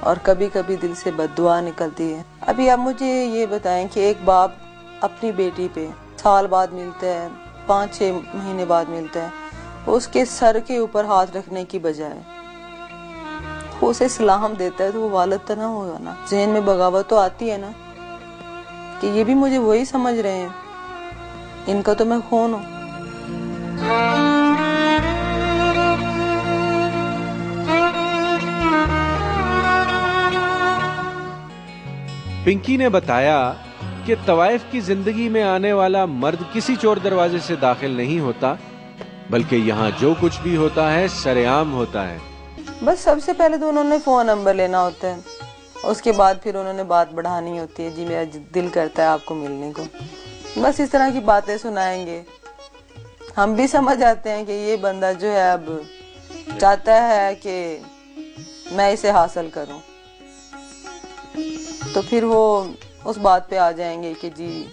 और कभी कभी दिल से बद्दुआ निकलती है। अभी आप मुझे ये बताएं कि एक बाप अपनी बेटी पे साल बाद मिलता है, 5-6 महीने बाद मिलता है, उसके सर के ऊपर हाथ रखने की बजाय वो उसे सलाम देता है, तो वो वालिद तो ना होगा ना। ज़हन में बगावत तो आती है ना कि ये भी मुझे वही समझ रहे हैं, इनका तो मैं खून हूँ। पिंकी ने बताया कि तवाइफ की जिंदगी में आने वाला मर्द किसी चोर दरवाजे से दाखिल नहीं होता, बल्कि यहाँ जो कुछ भी होता है सरेआम होता है। बस सबसे पहले तो उन्होंने फ़ोन नंबर लेना होता है, उसके बाद फिर उन्होंने बात बढ़ानी होती है, जी मेरा दिल करता है आपको मिलने को। बस इस तरह की बातें सुनाएंगे। हम भी समझ आते हैं कि ये बंदा जो है अब चाहता है कि मैं इसे हासिल करूं, तो फिर वो उस बात पे आ जाएंगे कि जी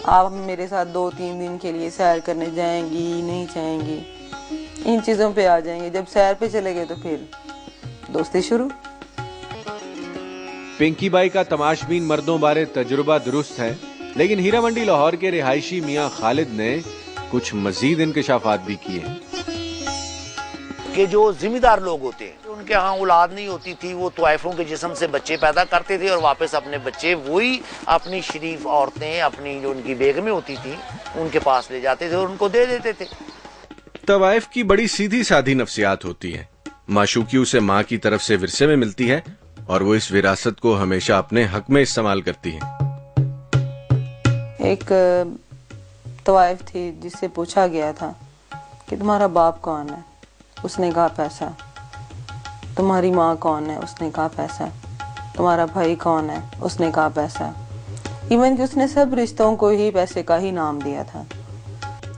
आप मेरे साथ 2-3 दिन के लिए सैर करने जाएंगी नहीं जाएंगी, इन चीज़ों पे आ जाएंगे। जब सैर पे चले गए तो फिर दोस्ती शुरू। पिंकी बाई का तमाशबीन मर्दों बारे तजुर्बा दुरुस्त है, लेकिन हीरा मंडी लाहौर के रिहायशी मियां खालिद ने कुछ मजीद इंकशाफात भी किए कि जो जिम्मेदार लोग होते हैं उनके यहाँ औलाद नहीं होती थी, वो तवाइफों के जिस्म से बच्चे पैदा करते थे और वापस अपने बच्चे वही अपनी शरीफ औरतें, अपनी जो उनकी बेगमें होती थी, उनके पास ले जाते थे और उनको दे देते थे। तवाइफ की बड़ी सीधी साधी नफ्सियात होती है। माशूकी उसे माँ की तरफ से विरसे में मिलती है और वो इस विरासत को हमेशा अपने हक में इस्तेमाल करती है। एक तवाइफ थी जिससे पूछा गया था कि तुम्हारा बाप कौन है, उसने कहा पैसा। तुम्हारी माँ कौन है, उसने कहा पैसा। तुम्हारा भाई कौन है, उसने कहा पैसा। इवन कि उसने सब रिश्तों को ही पैसे का ही नाम दिया था।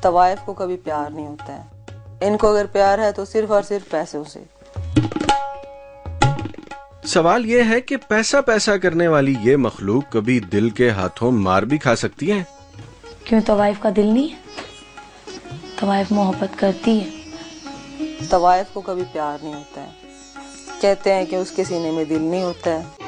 तवाइफ को कभी प्यार नहीं होता है, इनको अगर प्यार है तो सिर्फ और सिर्फ पैसों से। सवाल यह है कि पैसा पैसा करने वाली ये मखलूक कभी दिल के हाथों मार भी खा सकती है। क्यों तवाइफ का दिल नहीं है? तवाइफ मोहब्बत करती है। तवाइफ को कभी प्यार नहीं होता है, कहते हैं कि उसके सीने में दिल नहीं होता है।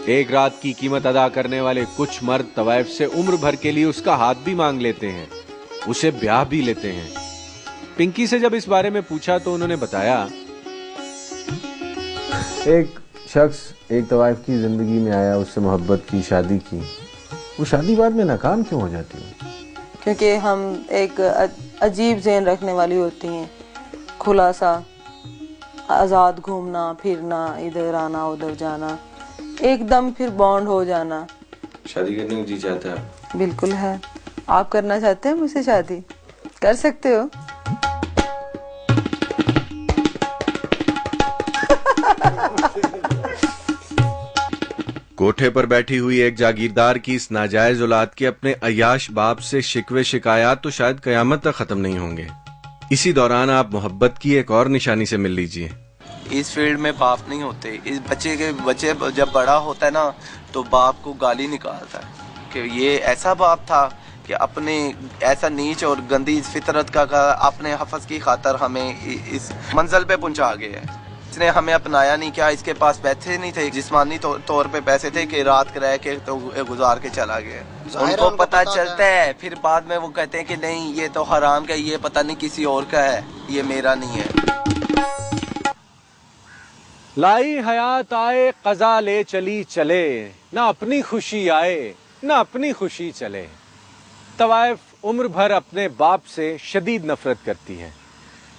एक रात की कीमत अदा करने वाले कुछ मर्द तवाइफ से उम्र भर के लिए उसका हाथ भी मांग लेते हैं, उसे ब्याह भी लेते हैं। पिंकी से जब इस बारे में पूछा तो उन्होंने बताया, एक शख्स एक तवाइफ की जिंदगी में आया, उससे मोहब्बत की, शादी की, वो शादी बाद में नाकाम क्यों हो जाती है? क्योंकि हम एक अजीब ज़हन रखने वाली होती हैं, खुला सा, आज़ाद घूमना फिरना, इधर आना उधर जाना, एकदम फिर बॉन्ड हो जाना। शादी करने को जी चाहता है? बिल्कुल है। आप करना चाहते हैं मुझसे शादी? कर सकते हो। कोठे पर बैठी हुई एक जागीरदार की इस नाजायज औलाद के अपने अय्याश बाप से शिकवे शिकायत तो शायद कयामत तक खत्म नहीं होंगे। इसी दौरान आप मोहब्बत की एक और निशानी से मिल लीजिए। इस फील्ड में बाप नहीं होते। इस बच्चे जब बड़ा होता है ना तो बाप को गाली निकालता है कि ये ऐसा बाप था कि अपने ऐसा नीच और गंदी फितरत का अपने हफज की खातर हमें इस मंजिल पे पहुंचा गया है। इसने हमें अपनाया नहीं, क्या इसके पास पैसे नहीं थे, जिस्मानी तौर पे पैसे थे कि रात रह के तो गुजार के चला गया। उनको पता चलता है, फिर बाद में वो कहते हैं कि नहीं ये तो हराम का, ये पता नहीं किसी और का है, ये मेरा नहीं है। लाई हयात आए कज़ा ले चली चले, ना अपनी खुशी आए ना अपनी खुशी चले। तवाइफ उम्र भर अपने बाप से शदीद नफरत करती है,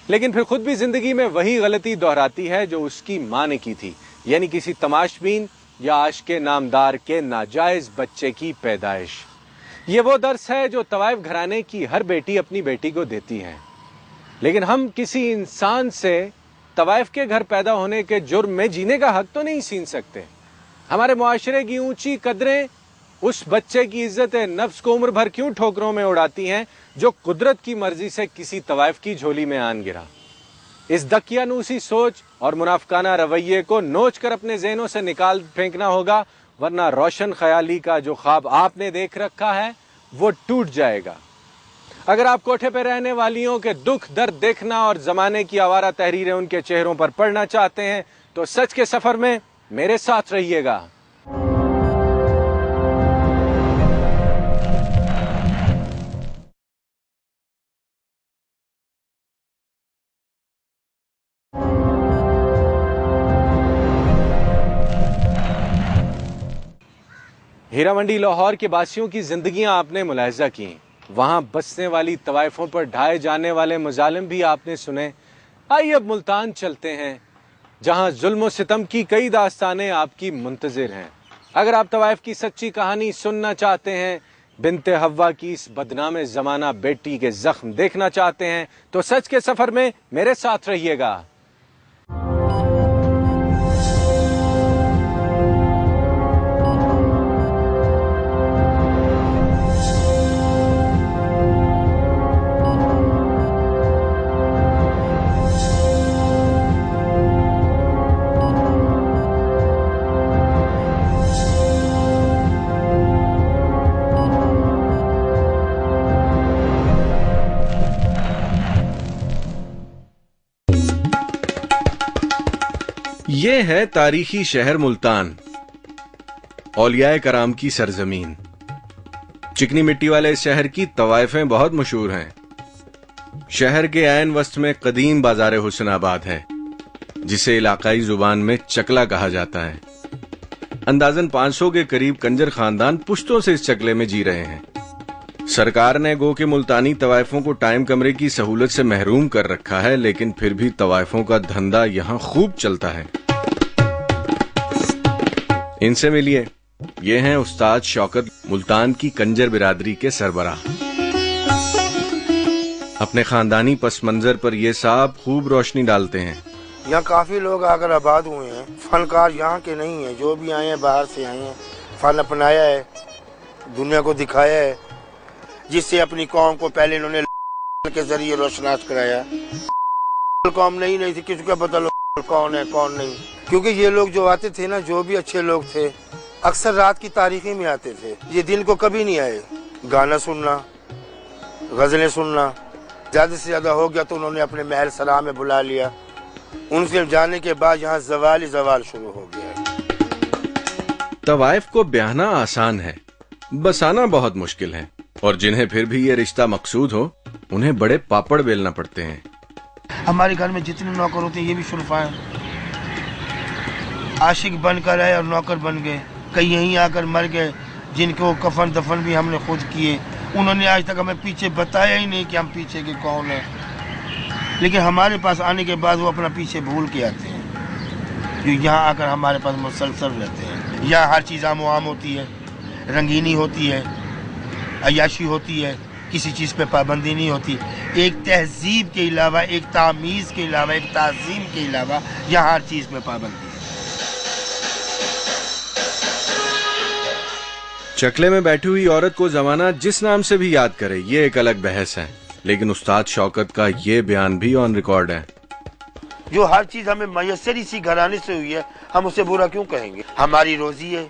लेकिन फिर खुद भी जिंदगी में वही गलती दोहराती है जो उसकी माँ ने की थी, यानी किसी तमाशबीन या आशिक़े नामदार के नाजायज बच्चे की पैदाइश। ये वो दर्स है जो तवाइफ घराने की हर बेटी अपनी बेटी को देती है। लेकिन हम किसी इंसान से तवाइफ के घर पैदा होने के जुर्म में जीने का हक तो नहीं छीन सकते। हमारे मुआशरे की ऊंची कदरें उस बच्चे की इज्जत नफ्स को उम्र भर क्यों ठोकरों में उड़ाती हैं जो कुदरत की मर्जी से किसी तवाइफ की झोली में आन गिरा। इस दकियानूसी सोच और मुनाफिकाना रवैये को नोच कर अपने ज़हनों से निकाल फेंकना होगा, वरना रोशन ख्याली का जो ख्वाब आपने देख रखा है वो टूट जाएगा। अगर आप कोठे पे रहने वालियों के दुख दर्द देखना और जमाने की आवारा तहरीरें उनके चेहरों पर पढ़ना चाहते हैं तो सच के सफर में मेरे साथ रहिएगा। हीरा मंडी लाहौर के बासियों की जिंदगियां आपने मुलाहिजा की, वहां बसने वाली तवाइफों पर ढाए जाने वाले मुजालिम भी आपने सुने। आइए अब मुल्तान चलते हैं, जहां जुल्म सितम की कई दास्तानें आपकी मुंतजिर हैं। अगर आप तवाइफ की सच्ची कहानी सुनना चाहते हैं, बिनते हव्वा की इस बदनाम जमाना बेटी के जख्म देखना चाहते हैं, तो सच के सफर में मेरे साथ रहिएगा। ये है तारीखी शहर मुल्तान, औलियाए कराम की सरजमीन। चिकनी मिट्टी वाले इस शहर की तवाइफें बहुत मशहूर हैं। शहर के ऐन वस्त में कदीम बाजार हुसनाबाद है, जिसे इलाकाई जुबान में चकला कहा जाता है। अंदाजन 500 के करीब कंजर खानदान पुश्तों से इस चकले में जी रहे हैं। सरकार ने गो के मुल्तानी तवाइफों को टाइम कमरे की सहूलत से महरूम कर रखा है, लेकिन फिर भी तवाइफों का धंधा यहाँ खूब चलता है। इनसे मिलिए, ये हैं उस्ताद शौकत, मुल्तान की कंजर बिरादरी के सरबराह। अपने खानदानी पस मंजर पर ये साहब खूब रोशनी डालते हैं। यहाँ काफ़ी लोग आकर आबाद हुए हैं। फनकार यहाँ के नहीं हैं, जो भी आए हैं बाहर से आए हैं। फन अपनाया है, दुनिया को दिखाया है, जिससे अपनी कौम को पहले इन्होंने के जरिए रोशनास कराया। कौम नहीं थी, किसी को पता लोग कौन है कौन नहीं, क्योंकि ये लोग जो आते थे ना, जो भी अच्छे लोग थे, अक्सर रात की तारीखी में आते थे। ये दिन को कभी नहीं आए। गाना सुनना, गज़लें सुनना, ज़्यादा से ज़्यादा हो गया तो उन्होंने अपने महल सराय में बुला लिया। उनसे जाने के बाद यहाँ जवाल ही जवाल शुरू हो गया। तवाइफ को ब्याहना आसान है, बसाना बहुत मुश्किल है, और जिन्हें फिर भी ये रिश्ता मकसूद हो, उन्हें बड़े पापड़ बेलना पड़ते हैं। हमारे घर में जितने नौकर होते हैं ये भी शुरफा हैं। आशिक बनकर आए और नौकर बन गए, कई यहीं आकर मर गए, जिनको कफन दफन भी हमने खुद किए। उन्होंने आज तक हमें पीछे बताया ही नहीं कि हम पीछे के कौन हैं, लेकिन हमारे पास आने के बाद वो अपना पीछे भूल के आते हैं, जो यहाँ आकर हमारे पास मुसलसल रहते हैं। यहाँ हर चीज़ आम आम होती है, रंगीनी होती है, अयाशी होती है, किसी चीज़ पे पाबंदी नहीं होती। एक तहजीब के अलावा, एक तामीज़ के अलावा, एक ताज़ीम के अलावा यहाँ हर चीज़ में पाबंदी है। चकले में बैठी हुई औरत को जमाना जिस नाम से भी याद करे, ये एक अलग बहस है, लेकिन उस्ताद शौकत का ये बयान भी ऑन रिकॉर्ड है। जो हर चीज़ हमें मैसर इसी घराने से हुई है, हम उसे बुरा क्यों कहेंगे? हमारी रोजी है,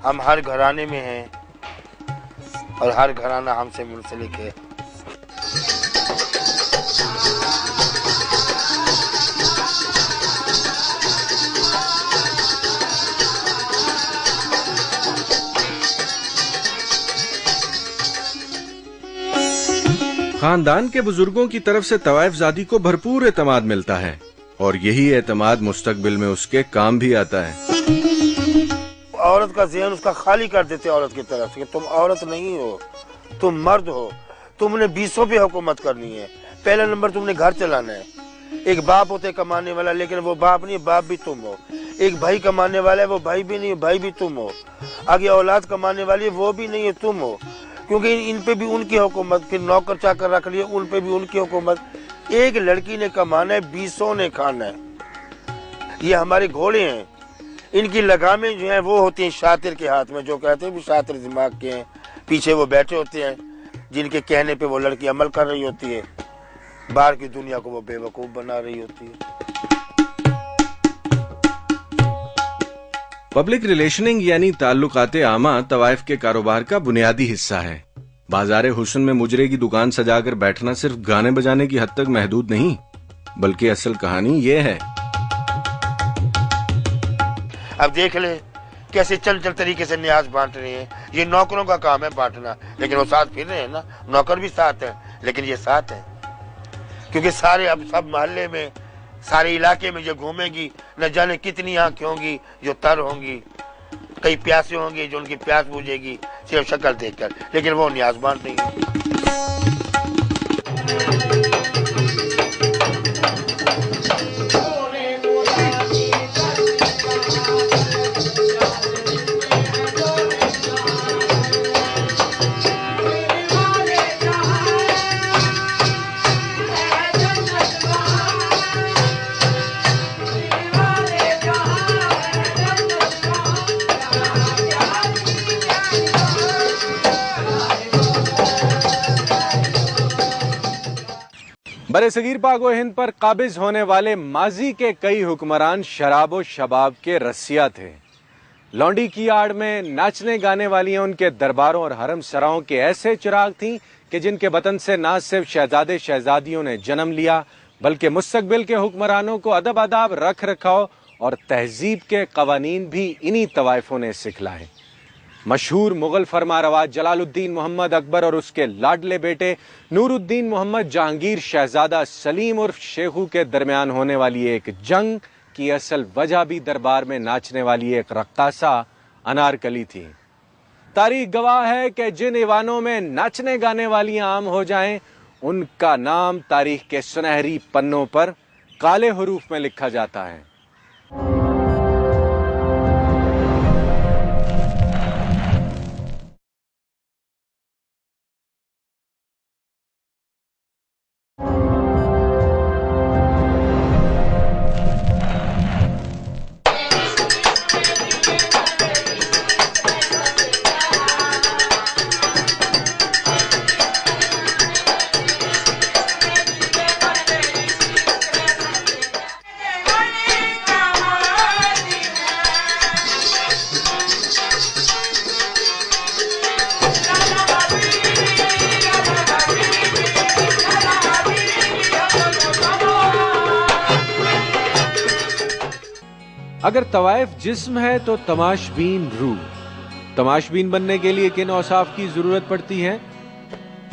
हम हर घराने में हैं और हर घराना हमसे मुंसलिक है। खानदान के बुजुर्गों की तरफ से तवाइफजादी को भरपूर एतमाद मिलता है, और यही एतमाद मुस्तकबिल में उसके काम भी आता है। औरत का ज़हन उसका खाली कर देते औरत की तरफ से कि तुम औरत नहीं हो, तुम मर्द हो, तुमने 20 पे हुकूमत करनी है। पहला नंबर तुमने घर चलाना है। एक बाप होते कमाने वाला, लेकिन वो बाप नहीं, बाप भी तुम हो। एक भाई कमाने वाला है, वो भाई भी नहीं, भाई भी तुम हो। आगे औलाद कमाने वाली है, वो भी नहीं है, तुम हो। क्योंकि इन पे भी उनकी हुकूमत, फिर नौकर चाकर रख लिए, उन पे भी उनकी हुकूमत। एक लड़की ने कमाना है, 20 ने खाना है। ये हमारे घोड़े हैं, इनकी लगामें जो हैं वो होती हैं शातिर के हाथ में, जो कहते हैं भी शातिर दिमाग के हैं। पीछे वो बैठे होते हैं, जिनके कहने पे वो लड़की अमल कर रही होती है, बाहर की दुनिया को वो बेवकूफ़ बना रही होती है। पब्लिक रिलेशनिंग यानी ताल्लुकाते आमा तवाइफ के कारोबार का बुनियादी हिस्सा है। बाजारे हुस्न में मुजरे की दुकान सजाकर बैठना सिर्फ गाने बजाने की हद तक महदूद नहीं, बल्कि असल कहानी ये है। अब देख ले कैसे चल तरीके से न्याज बांट रहे हैं। ये नौकरों का काम है बांटना, लेकिन वो साथ फिर रहे हैं ना, नौकर भी साथ है, लेकिन ये साथ है क्योंकि सारे अब सब मोहल्ले में, सारे इलाके में जो घूमेंगी, न जाने कितनी आंखें होंगी जो तर होंगी, कई प्यासे होंगे जो उनकी प्यास बुझेगी सिर्फ शक्ल देखकर, लेकिन वो न्याज बांट रही है। बरे सगीर पाक हिंद पर काबिज होने वाले माजी के कई हुक्मरान शराब और शबाब के रसिया थे। लौंडी की आड़ में नाचने गाने वाली उनके दरबारों और हरम सराओं के ऐसे चिराग थीं कि जिनके वतन से न सिर्फ शहजादे शहजादियों ने जन्म लिया, बल्कि मुस्तकबिल के हुक्मरानों को अदब आदाब, रख रखाव और तहजीब के कवानीन भी इन्हीं तवाइफों ने सिखलाए। मशहूर मुगल फरमारवा जलालुद्दीन मोहम्मद अकबर और उसके लाडले बेटे नूरुद्दीन मोहम्मद जहांगीर शहजादा सलीम उर्फ शेखू के दरमियान होने वाली एक जंग की असल वजह भी दरबार में नाचने वाली एक रक्कासा अनारकली थी। तारीख गवाह है कि जिन ईवानों में नाचने गाने वालियां आम हो जाएं, उनका नाम तारीख के सुनहरी पन्नों पर काले हरूफ में लिखा जाता है। अगर तवाइफ जिस्म है तो तमाशबीन रूह। तमाशबीन बनने के लिए किन औसाफ की जरूरत पड़ती है,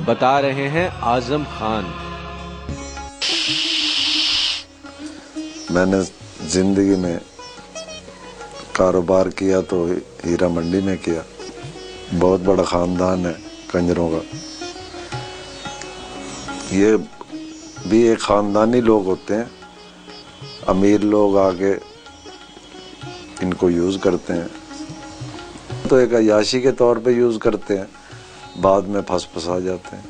बता रहे हैं आजम खान। मैंने जिंदगी में कारोबार किया तो हीरा मंडी में किया। बहुत बड़ा खानदान है कंजरों का। ये भी एक खानदानी लोग होते हैं। अमीर लोग आके इनको यूज करते हैं, तो एक अयाशी के तौर पे यूज करते हैं, बाद में फंसा जाते हैं।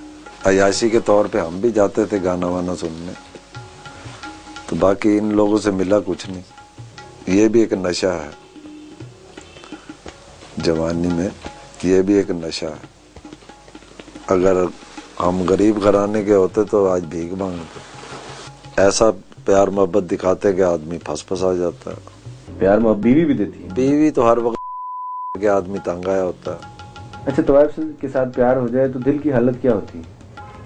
अयाशी के तौर पे हम भी जाते थे गाना वाना सुनने, तो बाकी इन लोगों से मिला कुछ नहीं। ये भी एक नशा है जवानी में, ये भी एक नशा है। अगर हम गरीब घराने के होते तो आज भीख मांगते। ऐसा प्यार मोहब्बत दिखाते कि आदमी फंसा जाता है। प्यार मोहब्बत बीवी भी देती है? बीवी तो हर वक्त के आदमी तंग आया होता है। अच्छा, तवाइफ के साथ प्यार हो जाए तो दिल की हालत क्या होती है?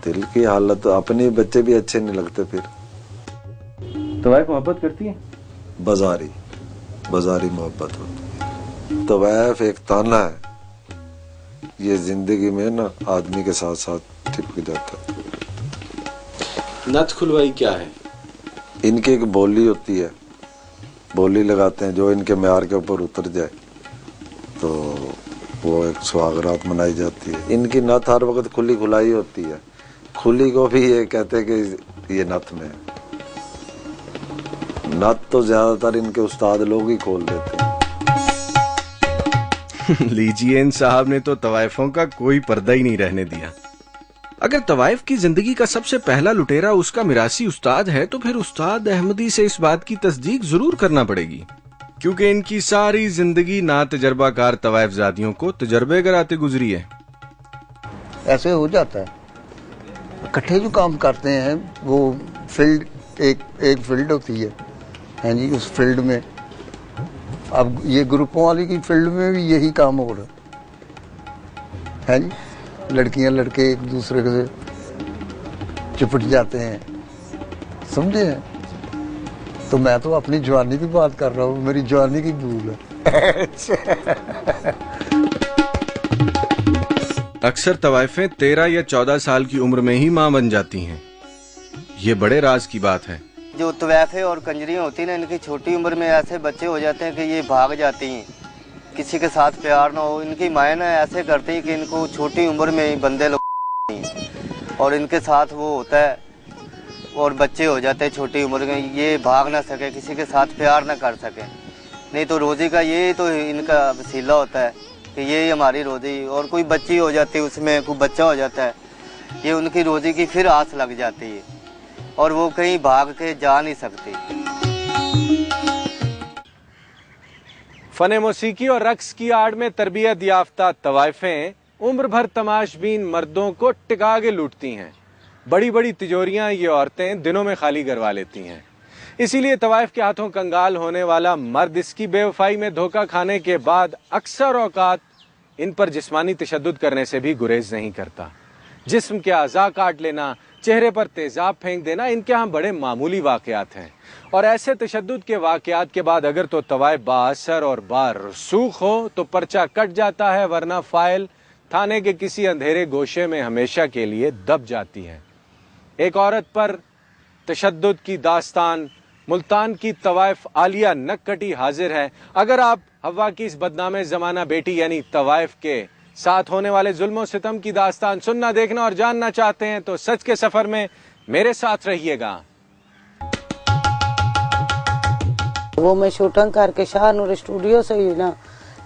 दिल की हालत तो अपने बच्चे भी अच्छे नहीं लगते। फिर तवाइफ मोहब्बत करती है? बाजारी मोहब्बत होती है। तवाइफ एक ताना है, ये जिंदगी में ना आदमी के साथ साथ चिपक जाता है। नथ खुलवाई क्या है? इनकी एक बोली होती है, बोली लगाते हैं, जो इनके म्यार के ऊपर उतर जाए तो वो एक सुहागरात मनाई जाती है। इनकी नथ हर वक्त खुली खुलाई होती है। खुली को भी ये कहते हैं कि ये नथ में है। नथ तो ज्यादातर इनके उस्ताद लोग ही खोल देते हैं। लीजिए, इन साहब ने तो तवाइफों का कोई पर्दा ही नहीं रहने दिया। अगर तवाइफ की जिंदगी का सबसे पहला लुटेरा उसका मिरासी उस्ताद है, तो फिर उस्ताद अहमदी से इस बात की तस्दीक जरूर करना पड़ेगी, क्योंकि इनकी सारी जिंदगी ना तजर्बाकार तवाइफ जादियों को तजर्बे कराते गुजरी है। ऐसे हो जाता है, इकट्ठे जो काम करते हैं वो फील्ड एक फील्ड होती है जी। उस फील्ड में अब ये ग्रुपों वाली की फील्ड में भी यही काम हो रहा है जी। लड़कियां लड़के एक दूसरे से चिपट जाते हैं, समझे हैं? तो मैं तो अपनी जवानी की बात कर रहा हूँ, मेरी जवानी की भूल है। अक्सर तवाइफें 13 या 14 साल की उम्र में ही मां बन जाती हैं। ये बड़े राज की बात है। जो तवाइफें और कंजरियां होती हैं ना, इनकी छोटी उम्र में ऐसे बच्चे हो जाते हैं कि ये भाग जाती हैं, किसी के साथ प्यार ना हो। इनकी माएँ ना ऐसे करती हैं कि इनको छोटी उम्र में ही बंदे लोग और इनके साथ वो होता है और बच्चे हो जाते हैं छोटी उम्र में। ये भाग ना सके, किसी के साथ प्यार ना कर सके। नहीं तो रोज़ी का ये तो इनका वसीला होता है कि ये हमारी रोज़ी। और कोई बच्ची हो जाती है, उसमें कोई बच्चा हो जाता है, ये उनकी रोज़ी की फिर आस लग जाती है और वो कहीं भाग के जा नहीं सकती। फने मौसीकी और रक्स की आड़ में तरबियत याफ्ता तवाइफें उम्र भर तमाशबीन मर्दों को टिका के लूटती हैं। बड़ी बड़ी तिजोरियां ये औरतें दिनों में खाली करवा लेती हैं। इसीलिए तवाइफ के हाथों कंगाल होने वाला मर्द इसकी बेवफाई में धोखा खाने के बाद अक्सर औकात इन पर जिस्मानी तशद्दुद करने से भी गुरेज नहीं करता। जिस्म के आज़ा काट लेना, चेहरे पर तेजाब फेंक देना इनके यहाँ बड़े मामूली वाकयात हैं। और ऐसे तशद्दुद के वाकयात के बाद अगर तो तवाइफ बाअसर और बारसूख हो तो पर्चा कट जाता है, वरना फाइल थाने के किसी अंधेरे गोशे में हमेशा के लिए दब जाती है। एक औरत पर तशद्दुद की दास्तान मुल्तान की तवाइफ आलिया नक्कटी हाजिर है। अगर आप हवा की इस बदनामे जमाना बेटी यानी तवाइफ के साथ होने वाले जुल्म सितम की दास्तान सुनना, देखना और जानना चाहते हैं तो सच के सफर में मेरे साथ रहिएगा। वो मैं शूटिंग करके शाहनूर स्टूडियो से ही ना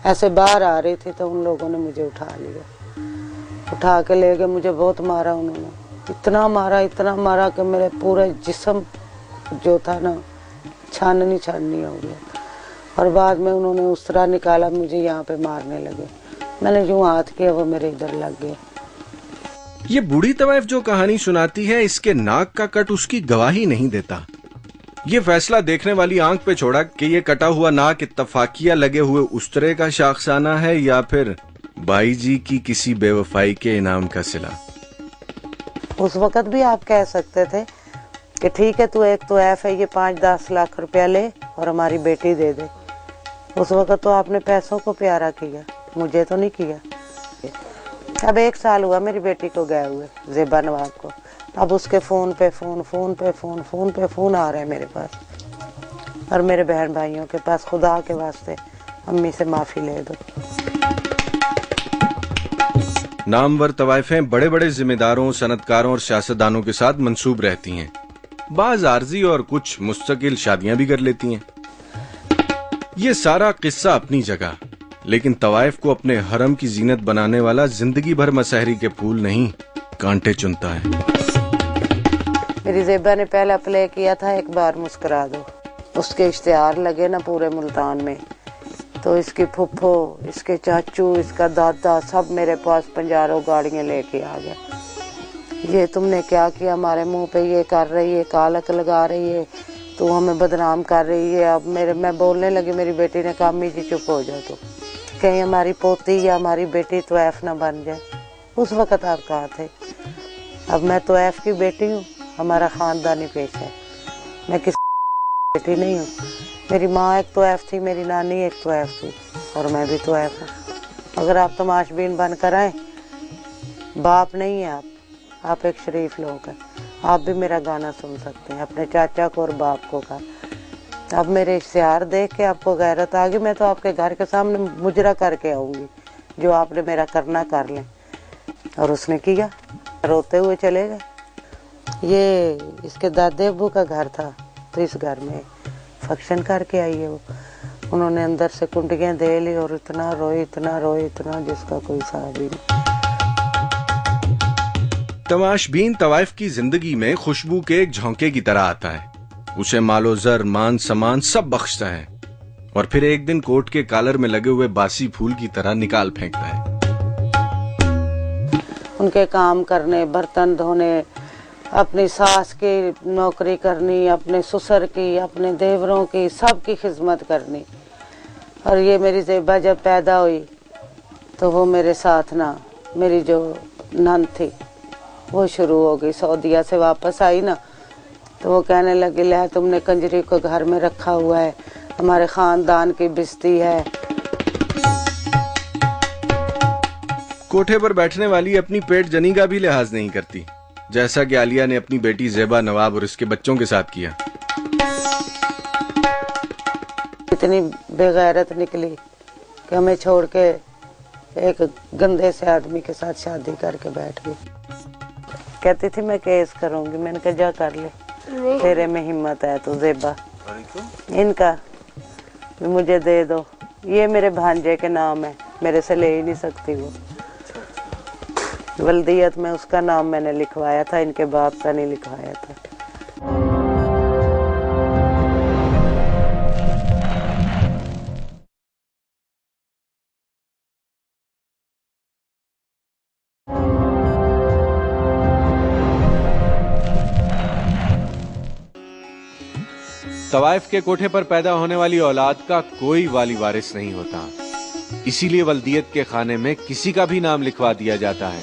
ऐसे बाहर आ रही थी तो उन लोगों ने मुझे उठा लिया, उठा के ले गए। मुझे बहुत मारा उन्होंने, इतना मारा कि मेरे पूरे जिस्म जो था ना छाननी हो गया। और बाद में उन्होंने उस तरह निकाला, मुझे यहाँ पे मारने लगे। मैंने जो हाथ किया वो मेरे इधर लग गए। ये बूढ़ी तवाइफ जो कहानी सुनाती है, इसके नाक का कट उसकी गवाही नहीं देता। ये फैसला देखने वाली आंख पे छोड़ा कि ये कटा हुआ नाक इत्तफाकिया लगे हुए उस्तरे का शाखसाना है या फिर बाई जी की किसी बेवफाई के इनाम का सिला। उस वक्त भी आप कह सकते थे कि ठीक है, तू एक तो ऐफ है, ये 5-10 लाख रुपया ले और हमारी बेटी दे दे। उस वक्त तो आपने पैसों को प्यारा किया, मुझे तो नहीं किया। अब 1 साल हुआ मेरी बेटी को गए हुए, ज़ेबा नवाब को। अब उसके फ़ोन पे फ़ोन आ रहे हैं मेरे पास और मेरे बहन भाइयों के पास। खुदा के वास्ते अम्मी से माफ़ी ले दो। नामवर तवाइफें बड़े बड़े जिम्मेदारों, सनतकारों और सियासतदानों के साथ मंसूब रहती हैं। बाज आर्जी और कुछ मुस्तकिल शादियां भी कर लेती हैं। ये सारा किस्सा अपनी जगह, लेकिन तवाइफ को अपने हरम की जीनत बनाने वाला जिंदगी भर मसहरी के फूल नहीं, कांटे चुनता है। मेरी ज़ेबा ने पहला प्ले किया था एक बार मुस्कुरा दो, उसके इश्तिहार लगे ना पूरे मुल्तान में, तो इसकी फुफ्फो, इसके चाचू, इसका दादा सब मेरे पास 50 गाड़ियाँ लेके आ गए। ये तुमने क्या किया, हमारे मुंह पे ये कर रही है, कालक लगा रही है, तू हमें बदनाम कर रही है। अब मैं बोलने लगी, मेरी बेटी ने कहा अम्मी जी चुप हो जाओ, तो कहीं हमारी पोती या हमारी बेटी तवाइफ ना बन जाए। उस वक़्त आप कहाँ थे? अब मैं तवाइफ की बेटी हूँ, हमारा ख़ानदानी पेश है, मैं किस बेटी नहीं हूँ। मेरी माँ एक तवाइफ थी, मेरी नानी एक तवाइफ थी और मैं भी तवाइफ हूँ। अगर आप तमाशबीन बन कर आए, बाप नहीं है आप एक शरीफ लोग हैं, आप भी मेरा गाना सुन सकते हैं। अपने चाचा को और बाप को कहा। अब मेरे इश्तिहार देख के आपको गैरत आ गई, मैं तो आपके घर के सामने मुजरा करके आऊँगी, जो आपने मेरा करना कर लें। और उसने किया, रोते हुए चले गए। ये इसके दादे अब्बू का घर था, तो इस घर में फंक्शन करके आई है वो। उन्होंने अंदर से कुंडियाँ दे ली और इतना रोई जिसका कोई हिसाब ही नहीं। तमाशबीन तवाइफ की जिंदगी में खुशबू के एक झोंके की तरह आता है। उसे मालो जर, मान सम्मान सब बख्शता है और फिर एक दिन कोर्ट के कॉलर में लगे हुए बासी फूल की तरह निकाल फेंकता है। उनके काम करने, बर्तन धोने, अपनी सास की नौकरी करनी, अपने ससुर की, अपने देवरों की, सबकी खिदमत करनी। और ये मेरी ज़ेबा जब पैदा हुई तो वो मेरे साथ ना, मेरी जो नंद थी वो शुरू हो गई। सऊदीया से वापस आई ना, तो वो कहने लगी, ले तुमने कंजरी को घर में रखा हुआ है, हमारे खानदान की बिस्ती है। कोठे पर बैठने वाली अपनी पेट जनी का भी लिहाज नहीं करती, जैसा कि आलिया ने अपनी बेटी ज़ेबा नवाब और उसके बच्चों के साथ किया। इतनी बेगैरत निकली कि हमें छोड़ के एक गंदे से आदमी के साथ शादी करके बैठ गई। कहती थी मैं केस करूंगी, मैंने कहा जा कर ले, तेरे में हिम्मत है तो ज़ेबा, इनका मुझे दे दो, ये मेरे भांजे के नाम है, मेरे से ले ही नहीं सकती वो। वल्दियत में उसका नाम मैंने लिखवाया था, इनके बाप का नहीं लिखवाया था। तवाइफ के कोठे पर पैदा होने वाली औलाद का कोई वाली वारिस नहीं होता, इसीलिए वल्दियत के खाने में किसी का भी नाम लिखवा दिया जाता है।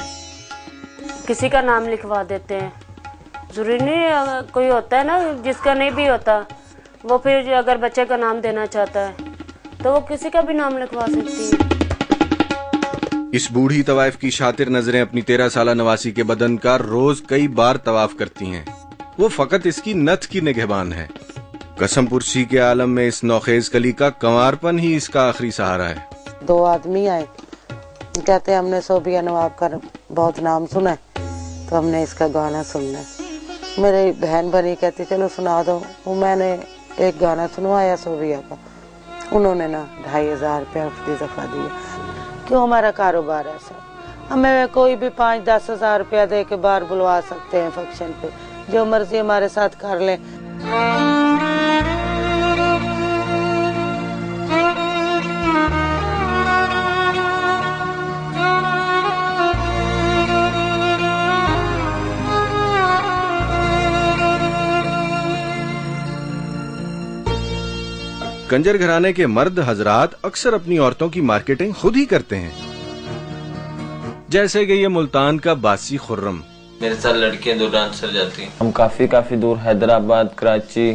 किसी का नाम लिखवा देते हैं, जरूरी नहीं, कोई होता है ना जिसका नहीं भी होता, वो फिर अगर बच्चे का नाम देना चाहता है तो वो किसी का भी नाम लिखवा सकती है। इस बूढ़ी तवाइफ की शातिर नजरें अपनी 13 साला नवासी के बदन का रोज कई बार तवाफ करती हैं। वो फकत इसकी नथ की निगहबान है। कसम पुरसी के आलम में इस नौखेज कली का कंवारपन ही इसका आखिरी सहारा है। 2 आदमी आए, कहते हमने सोबिया नवाब का बहुत नाम सुना है, तो हमने इसका गाना सुनना है। मेरी बहन बनी कहती चलो सुना दो। वो मैंने एक गाना सुनवाया सोबिया का, उन्होंने ना 2500 रुपया हफ्ती दफा दिया। क्यों हमारा कारोबार ऐसा, हमें कोई भी 5-10 हज़ार रुपया दे के बाहर बुलवा सकते हैं फंक्शन पे, जो मर्जी हमारे साथ कर लें। कंजर घराने के मर्द हजरात अक्सर अपनी औरतों की मार्केटिंग खुद ही करते हैं, जैसे कि ये मुल्तान का बासी खुर्रम। मेरे साथ लड़कियां दूर डांसर जाती हैं। हम काफी दूर हैदराबाद, कराची,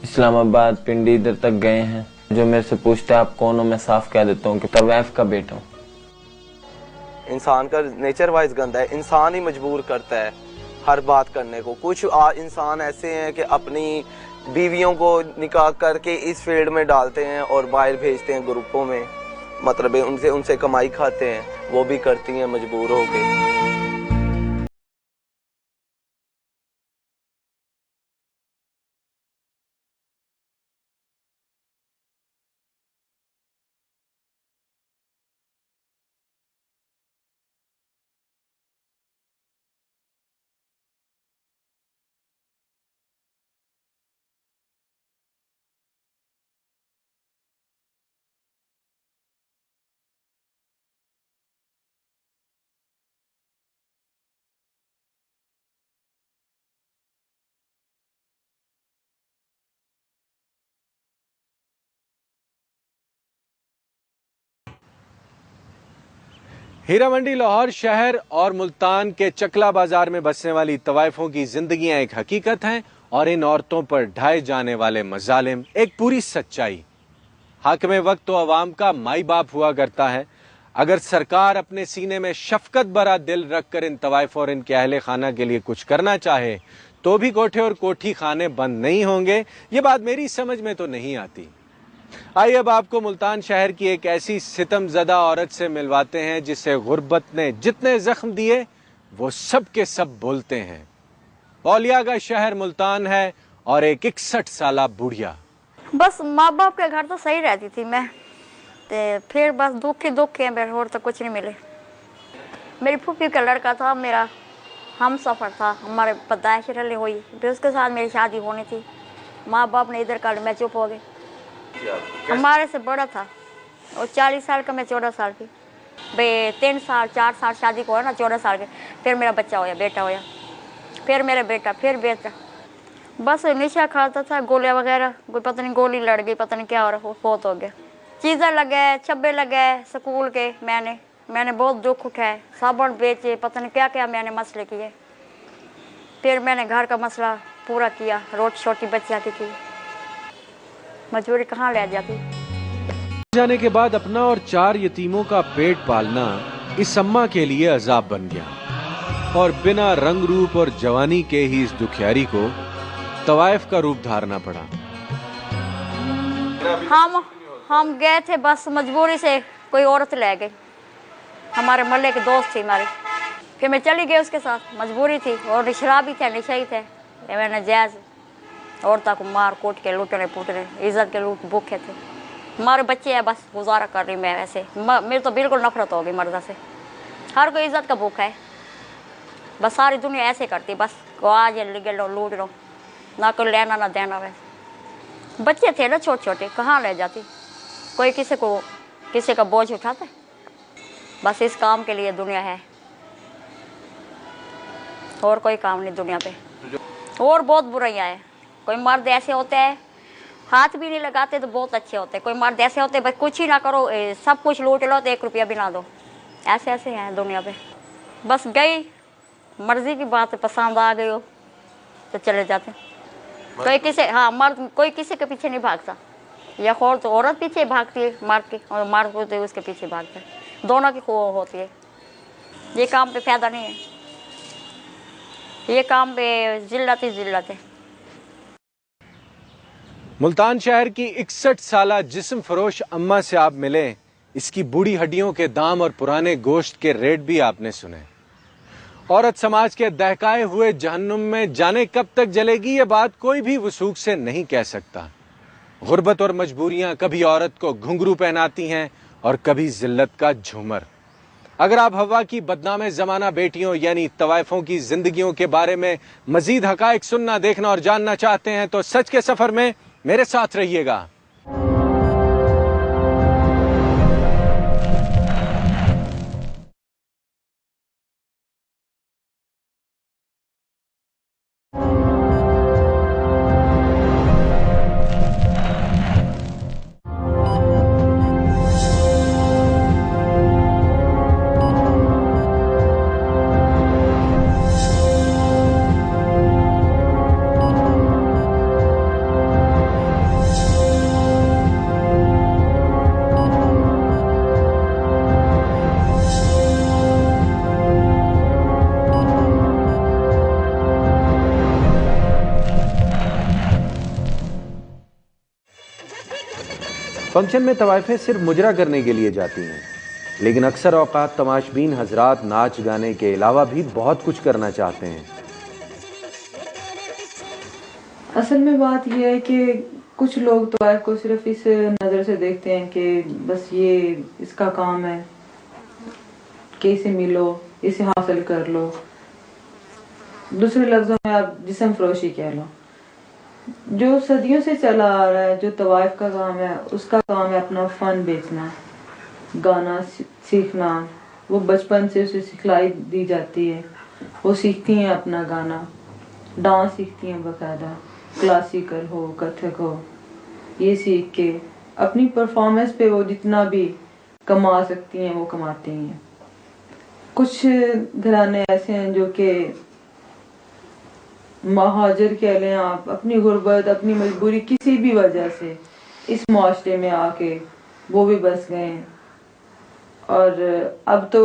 इस्लामाबाद, पिंडी इधर तक गए हैं। जो मेरे से पूछता है आप कौन हो, मैं साफ कह देता हूँ कि तवाइफ का बेटा हूँ। इंसान का नेचर वाइज गंदा है, इंसान ही मजबूर करता है हर बात करने को। कुछ इंसान ऐसे हैं कि अपनी बीवियों को निकाह करके इस फील्ड में डालते हैं और बाहर भेजते हैं ग्रुपों में, मतलब उनसे कमाई खाते हैं, वो भी करती हैं मजबूर होके। हीरा मंडी लाहौर शहर और मुल्तान के चकला बाजार में बसने वाली तवाइफों की जिंदगियां एक हकीकत हैं और इन औरतों पर ढाए जाने वाले मजालिम एक पूरी सच्चाई। हाकिम वक्त तो अवाम का माई बाप हुआ करता है। अगर सरकार अपने सीने में शफकत भरा दिल रखकर इन तवाइफ और इनके अहले खाना के लिए कुछ करना चाहे तो भी कोठे और कोठी खाने बंद नहीं होंगे। ये बात मेरी समझ में तो नहीं आती। आइए अब आपको मुल्तान शहर की एक ऐसी सितमज़दा औरत से मिलवाते हैं जिसे गुर्बत ने जितने जख्म दिए वो सब के सब बोलते हैं। औलिया का शहर मुल्तान है और एक 61 साला बुढ़िया। बस माँ बाप के घर तो सही रहती थी मैं, ते फिर बस दुख है मेरे, और तो कुछ नहीं मिले। मेरी फूफी का लड़का था, मेरा हम सफ़र था, हमारे पैदाइश रली हुई, फिर उसके साथ मेरी शादी होनी थी। माँ बाप ने इधर कर, मैं चुप हो गई। हमारे से बड़ा था और 40 साल का, मैं 14 साल की। भाई 3 साल 4 साल शादी को है ना, 14 साल के फिर मेरा बच्चा होया, बेटा होया, फिर मेरा बेटा, फिर बेटा। बस नशा खाता था, गोलियां वगैरह, कोई पता नहीं गोली लड़ गई, पता नहीं क्या हो रहा, बहुत हो गया। चीज़ें लगे, छब्बे लगे स्कूल के, मैंने बहुत दुख उठाए, साबुन बेचे, पता नहीं क्या क्या मैंने मसले किए। फिर मैंने घर का मसला पूरा किया, रोटी छोटी बच जाती थी, मजबूरी कहाँ ले जाती। जाने के बाद अपना और 4 यतीमों का पेट पालना इस अम्मा के लिए अजाब बन गया और बिना रंग रूप और जवानी के ही इस दुखियारी को तवाइफ का रूप धारना पड़ा। हम गए थे, बस मजबूरी से कोई औरत ले गई, हमारे मोहल्ले की दोस्त थी हमारी, फिर मैं चली गई उसके साथ, मजबूरी थी। और शराबी थे, नशा ही थे, मैंने जायज़ औरतों को मार कूट के लूटने पुटने, इज्जत के लूट भूखे थे। हमारे बच्चे हैं, बस गुजारा कर रही मैं। ऐसे मेरी तो बिल्कुल नफरत हो गई मर्दा से। हर कोई इज्जत का भूखा है, बस सारी दुनिया ऐसे करती, बस आज लगे लो लूट लो, ना कोई लेना ना देना। वैसे बच्चे थे ना छोटे छोटे, कहाँ ले जाती, कोई किसी का बोझ उठाता है। बस इस काम के लिए दुनिया है, और कोई काम नहीं दुनिया पे। और बहुत बुराइयाँ हैं। कोई मर्द ऐसे होते हैं हाथ भी नहीं लगाते तो बहुत अच्छे होते, कोई मर्द ऐसे होते बस कुछ ही ना करो, सब कुछ लूट लो तो 1 रुपया भी ना दो। ऐसे ऐसे हैं दुनिया पे। बस गई, मर्जी की बात है, पसंद आ गई हो तो चले जाते। कोई किसी मर्द कोई किसी के पीछे नहीं भागता, या तो औरत पीछे भागती है मर्द की, और मर्द होते है उसके पीछे भागता है, दोनों की खो होती है। ये काम पे फायदा नहीं है, ये काम पे जिल्लत ही जिल्लत है। मुल्तान शहर की 61 साला जिस्म फरोश अम्मा से आप मिले, इसकी बूढ़ी हड्डियों के दाम और पुराने गोश्त के रेट भी आपने सुने। औरत समाज के दहकाए हुए जहन्नुम में जाने कब तक जलेगी, ये बात कोई भी वसूख से नहीं कह सकता। गुर्बत और मजबूरियां कभी औरत को घुंघरू पहनाती हैं और कभी जिल्लत का झूमर। अगर आप हवा की बदनामे जमाना बेटियों यानी तवाइफों की जिंदगियों के बारे में मजीद हकायक सुनना, देखना और जानना चाहते हैं तो सच के सफर में मेरे साथ रहिएगा। फंक्शन में तवाइफें सिर्फ मुजरा करने के लिए जाती हैं, लेकिन अक्सर औकात तमाशबीन हजरात नाच गाने के अलावा भी बहुत कुछ करना चाहते हैं। असल में बात यह है कि कुछ लोग तवाइफ को सिर्फ इस नज़र से देखते हैं कि बस ये इसका काम है कि इसे मिलो, इसे हासिल कर लो। दूसरे लफ्ज़ों में आप जिस्म फरोशी कह लो। जो सदियों से चला आ रहा है, जो तवाइफ का काम है, उसका काम है अपना फ़न बेचना, गाना सीखना। वो बचपन से उसे सिखलाई दी जाती है, वो सीखती हैं अपना गाना, डांस सीखती हैं बाकायदा, क्लासिकल हो कथक हो, ये सीख के अपनी परफॉर्मेंस पे वो जितना भी कमा सकती हैं वो कमाती हैं। कुछ घराने ऐसे हैं जो कि महाजर कह लें आप, अपनी गुर्बत, अपनी मजबूरी, किसी भी वजह से इस माशरे में आके वो भी बस गए हैं। और अब तो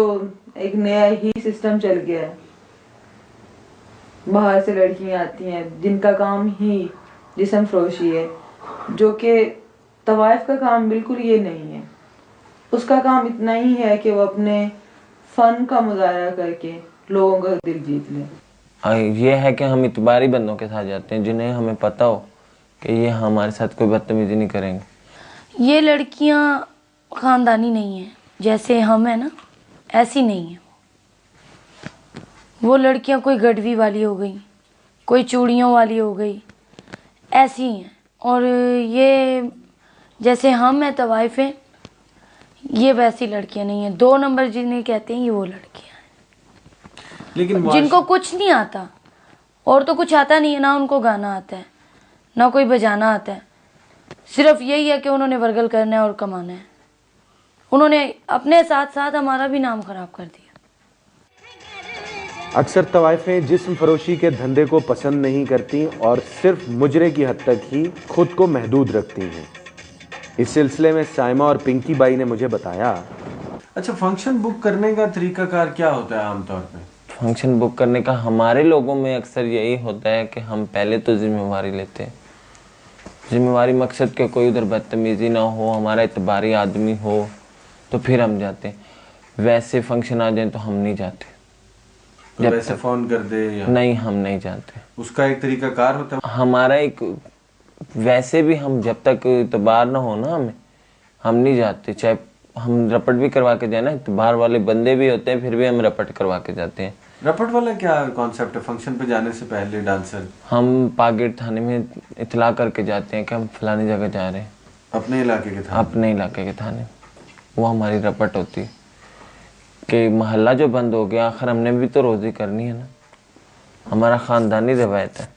एक नया ही सिस्टम चल गया है, बाहर से लड़कियां आती हैं जिनका काम ही जिस्म फरोशी है, जो कि तवाइफ का काम बिल्कुल ये नहीं है। उसका काम इतना ही है कि वो अपने फन का मुजाहरा करके लोगों का दिल जीत ले। ये है कि हम इतबारी बंदों के साथ जाते हैं जिन्हें हमें पता हो कि ये हमारे साथ कोई बदतमीजी नहीं करेंगे। ये लड़कियां खानदानी नहीं है, जैसे हम है ना, ऐसी नहीं है। वो लड़कियां कोई गडवी वाली हो गई, कोई चूड़ियों वाली हो गई, ऐसी हैं। और ये जैसे हम हैं तवाइफें, ये वैसी लड़कियां नहीं हैं। 2 नंबर जिन्हें कहते हैं ये वो लड़कियां हैं, लेकिन जिनको कुछ नहीं आता, और तो कुछ आता नहीं है ना, उनको गाना आता है ना कोई बजाना आता है। सिर्फ यही है कि उन्होंने वर्गल करना है और कमाना है। उन्होंने अपने साथ साथ हमारा भी नाम खराब कर दिया। अक्सर तवाइफें जिस्म फरोशी के धंधे को पसंद नहीं करती और सिर्फ मुजरे की हद तक ही खुद को महदूद रखती हैं। इस सिलसिले में साइमा और पिंकी बाई ने मुझे बताया। अच्छा, फंक्शन बुक करने का तरीकाकार क्या होता है आमतौर पे? फंक्शन बुक करने का हमारे लोगों में अक्सर यही होता है कि हम पहले तो जिम्मेवारी लेते हैं। जिम्मेवारी मकसद के कोई उधर बदतमीजी ना हो, हमारा इतबारी आदमी हो, तो फिर हम जाते हैं। वैसे फंक्शन आ जाए तो हम नहीं जाते। तो वैसे फोन कर दे या? नहीं, हम नहीं जाते। उसका एक तरीकाकार होता है हमारा एक। वैसे भी हम जब तक इतबार ना हो ना हमें, हम नहीं जाते। चाहे हम रपट भी करवा के जाए ना, इतबार वाले बंदे भी होते हैं, फिर भी हम रपट करवा के जाते हैं। रपट वाला क्या कॉन्सेप्ट है? फंक्शन पे जाने से पहले डांसर हम पागेट थाने में इतला करके जाते हैं कि हम फलानी जगह जा रहे हैं। अपने इलाके के थाने? अपने इलाके के थाने। वो हमारी रपट होती है कि मोहल्ला जो बंद हो गया, आखिर हमने भी तो रोजी करनी है ना, हमारा खानदानी रवायत है।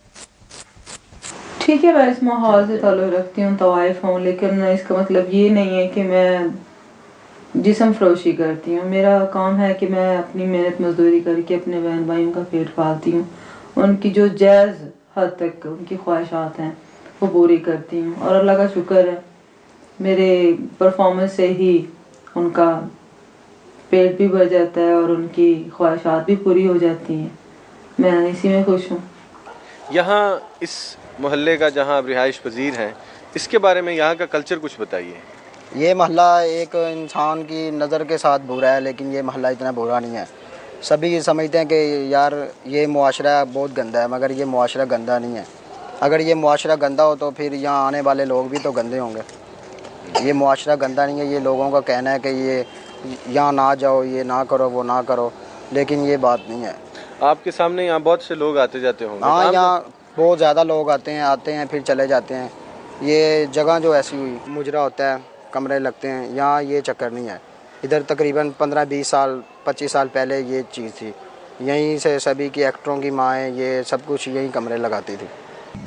ठीक है, मैं इस माहौल से ताल्लुक़ रखती हूँ, तवाइफ हूँ, लेकिन इसका मतलब ये नहीं है कि मैं जिस्म फरोशी करती हूँ। मेरा काम है कि मैं अपनी मेहनत मजदूरी करके अपने बहन भाइयों का पेट पालती हूँ। उनकी जो जायज़ हद तक उनकी ख्वाहिशात हैं वो पूरी करती हूँ, और अल्लाह का शुक्र है मेरे परफॉर्मेंस से ही उनका पेट भी भर जाता है और उनकी ख्वाहिशात भी पूरी हो जाती हैं। मैं इसी में खुश हूँ। यहाँ इस मोहल्ले का जहाँ आप रिहाइश पजीर हैं, इसके बारे में यहाँ का कल्चर कुछ बताइए। ये मोहल्ला एक इंसान की नज़र के साथ बुरा है, लेकिन ये मोहल्ला इतना बुरा नहीं है। सभी ये समझते हैं कि यार ये मुआशरा बहुत गंदा है, मगर ये मुआशरा गंदा नहीं है। अगर ये मुआशरा गंदा हो तो फिर यहाँ आने वाले लोग भी तो गंदे होंगे। ये मुआशरा गंदा नहीं है। ये लोगों का कहना है कि ये यहाँ ना जाओ, ये ना करो, वो ना करो, लेकिन ये बात नहीं है। आपके सामने यहाँ बहुत से लोग आते जाते होंगे? हाँ, यहाँ बहुत ज़्यादा लोग आते हैं फिर चले जाते हैं। ये जगह जो ऐसी हुई, मुजरा होता है, कमरे लगते हैं, यहाँ ये चक्कर नहीं है। इधर तकरीबन 15-20 साल 25 साल पहले ये चीज़ थी। यहीं से सभी की एक्टरों की माएँ ये सब कुछ यहीं कमरे लगाती थी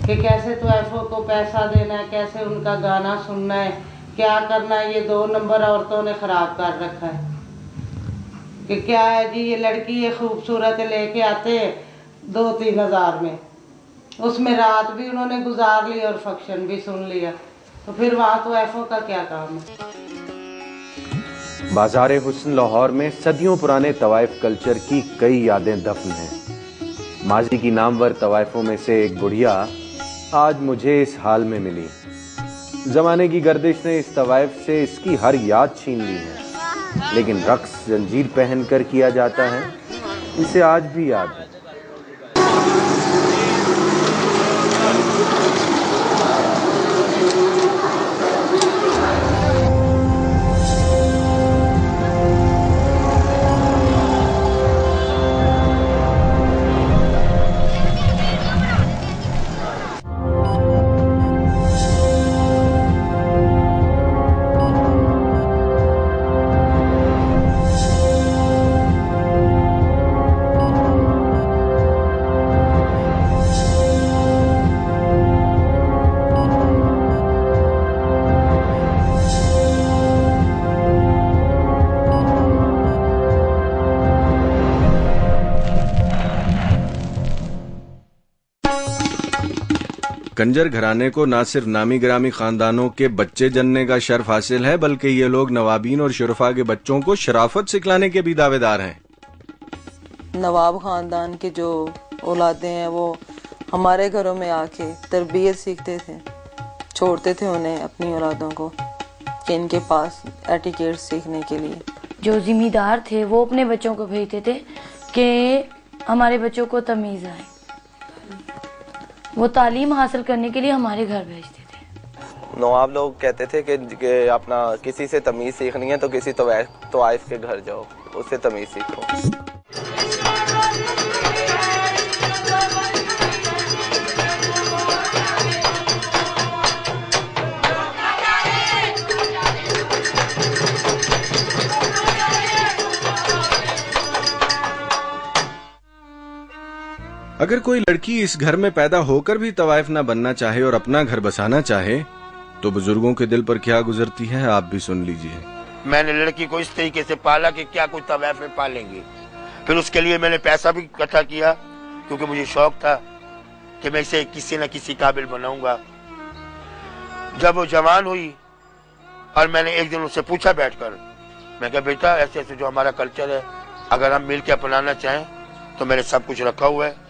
कि कैसे तवाइफों को पैसा देना है, कैसे उनका गाना सुनना है, क्या करना है। ये 2 नंबर औरतों ने ख़राब कर रखा है कि क्या है जी, ये लड़की ये खूबसूरत लेके आते हैं 2-3 हज़ार में, उसमें रात भी उन्होंने गुजार ली और फंक्शन भी सुन लिया, तो फिर वहाँ तो एफओ का क्या काम है। बाज़ार हुस्न लाहौर में सदियों पुराने तवाइफ कल्चर की कई यादें दफन हैं। माजी की नामवर तवाइफों में से एक बुढ़िया आज मुझे इस हाल में मिली। जमाने की गर्दिश ने इस तवाइफ से इसकी हर याद छीन ली है, लेकिन रक्स जंजीर पहनकर किया जाता है, इसे आज भी याद है। कंजर घराने को न सिर्फ नामी गिरामी खानदानों के बच्चे जनने का शर्फ हासिल है, बल्कि ये लोग नवाबीन और शुरफा के बच्चों को शराफत सिखलाने के भी दावेदार हैं। नवाब खानदान के जो औलादे हैं वो हमारे घरों में आके तरबियत सीखते थे, छोड़ते थे उन्हें अपनी औलादों को कि इनके पास एटिकेट सीखने के लिए। जो जिम्मेदार थे वो अपने बच्चों को भेजते थे कि हमारे बच्चों को तमीज़ आए, वो तालीम हासिल करने के लिए हमारे घर भेजते थे। नवाब लोग कहते थे कि अपना किसी से तमीज़ सीखनी है तो किसी तवाइफ के घर जाओ, उससे तमीज़ सीखो। अगर कोई लड़की इस घर में पैदा होकर भी तवाइफ ना बनना चाहे और अपना घर बसाना चाहे तो बुजुर्गों के दिल पर क्या गुजरती है, आप भी सुन लीजिए। मैंने लड़की को इस तरीके से पाला कि क्या कोई तवाइफ में पालेंगे। फिर उसके लिए मैंने पैसा भी इकट्ठा किया, क्योंकि मुझे शौक था कि मैं इसे किसी न किसी काबिल बनाऊंगा। जब वो जवान हुई और मैंने एक दिन उससे पूछा बैठकर, मैं कहा बेटा ऐसे ऐसे जो हमारा कल्चर है, अगर हम मिल के अपनाना चाहें तो मैंने सब कुछ रखा हुआ है।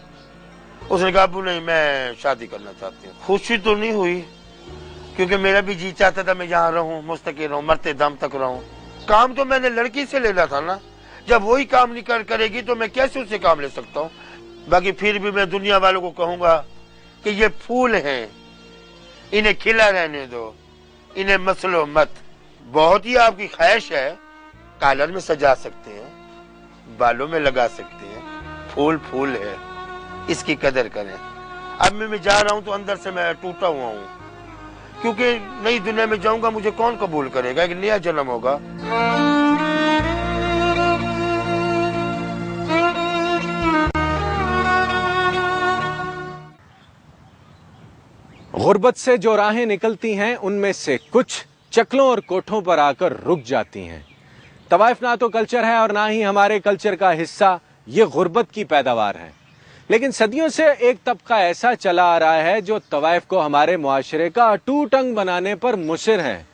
उसने कहा अबू नहीं, मैं शादी करना चाहती हूँ। खुशी तो नहीं हुई, क्योंकि मेरा भी जी चाहता था मैं यहाँ रहूँ, मुस्तकिल रहूँ, मरते दम तक रहूँ। काम तो मैंने लड़की से लेना था ना, जब वही काम नहीं करेगी तो मैं कैसे उससे काम ले सकता हूँ। बाकी फिर भी मैं दुनिया वालों को कहूँगा कि ये फूल हैं, इन्हें खिला रहने दो, इन्हें मसलो मत। बहुत ही आपकी ख्वाहिश है, कॉलर में सजा सकते हैं, बालों में लगा सकते हैं, फूल फूल है, इसकी कदर करें। अब मैं जा रहा हूं तो अंदर से मैं टूटा हुआ हूं, क्योंकि नई दुनिया में जाऊंगा, मुझे कौन कबूल करेगा, एक नया जन्म होगा। गुर्बत से जो राहें निकलती हैं उनमें से कुछ चकलों और कोठों पर आकर रुक जाती हैं। तवाइफ ना तो कल्चर है और ना ही हमारे कल्चर का हिस्सा, ये गुर्बत की पैदावार है। लेकिन सदियों से एक तबका ऐसा चला आ रहा है जो तवाइफ को हमारे मुआशरे का अटूट अंग बनाने पर मुसिर है,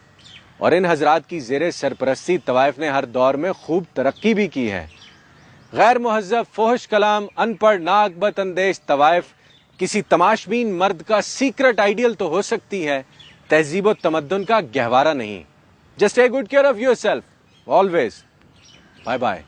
और इन हजरात की जेरे सरपरस्ती तवाइफ ने हर दौर में खूब तरक्की भी की है। गैर मुहज्जब, फोहश कलाम, अनपढ़, नाअकबत अंदेश तवाइफ किसी तमाशबीन मर्द का सीक्रेट आइडियल तो हो सकती है, तहजीब और तमद्दुन का गहवारा नहीं। Just take good care of yourself always. Bye bye.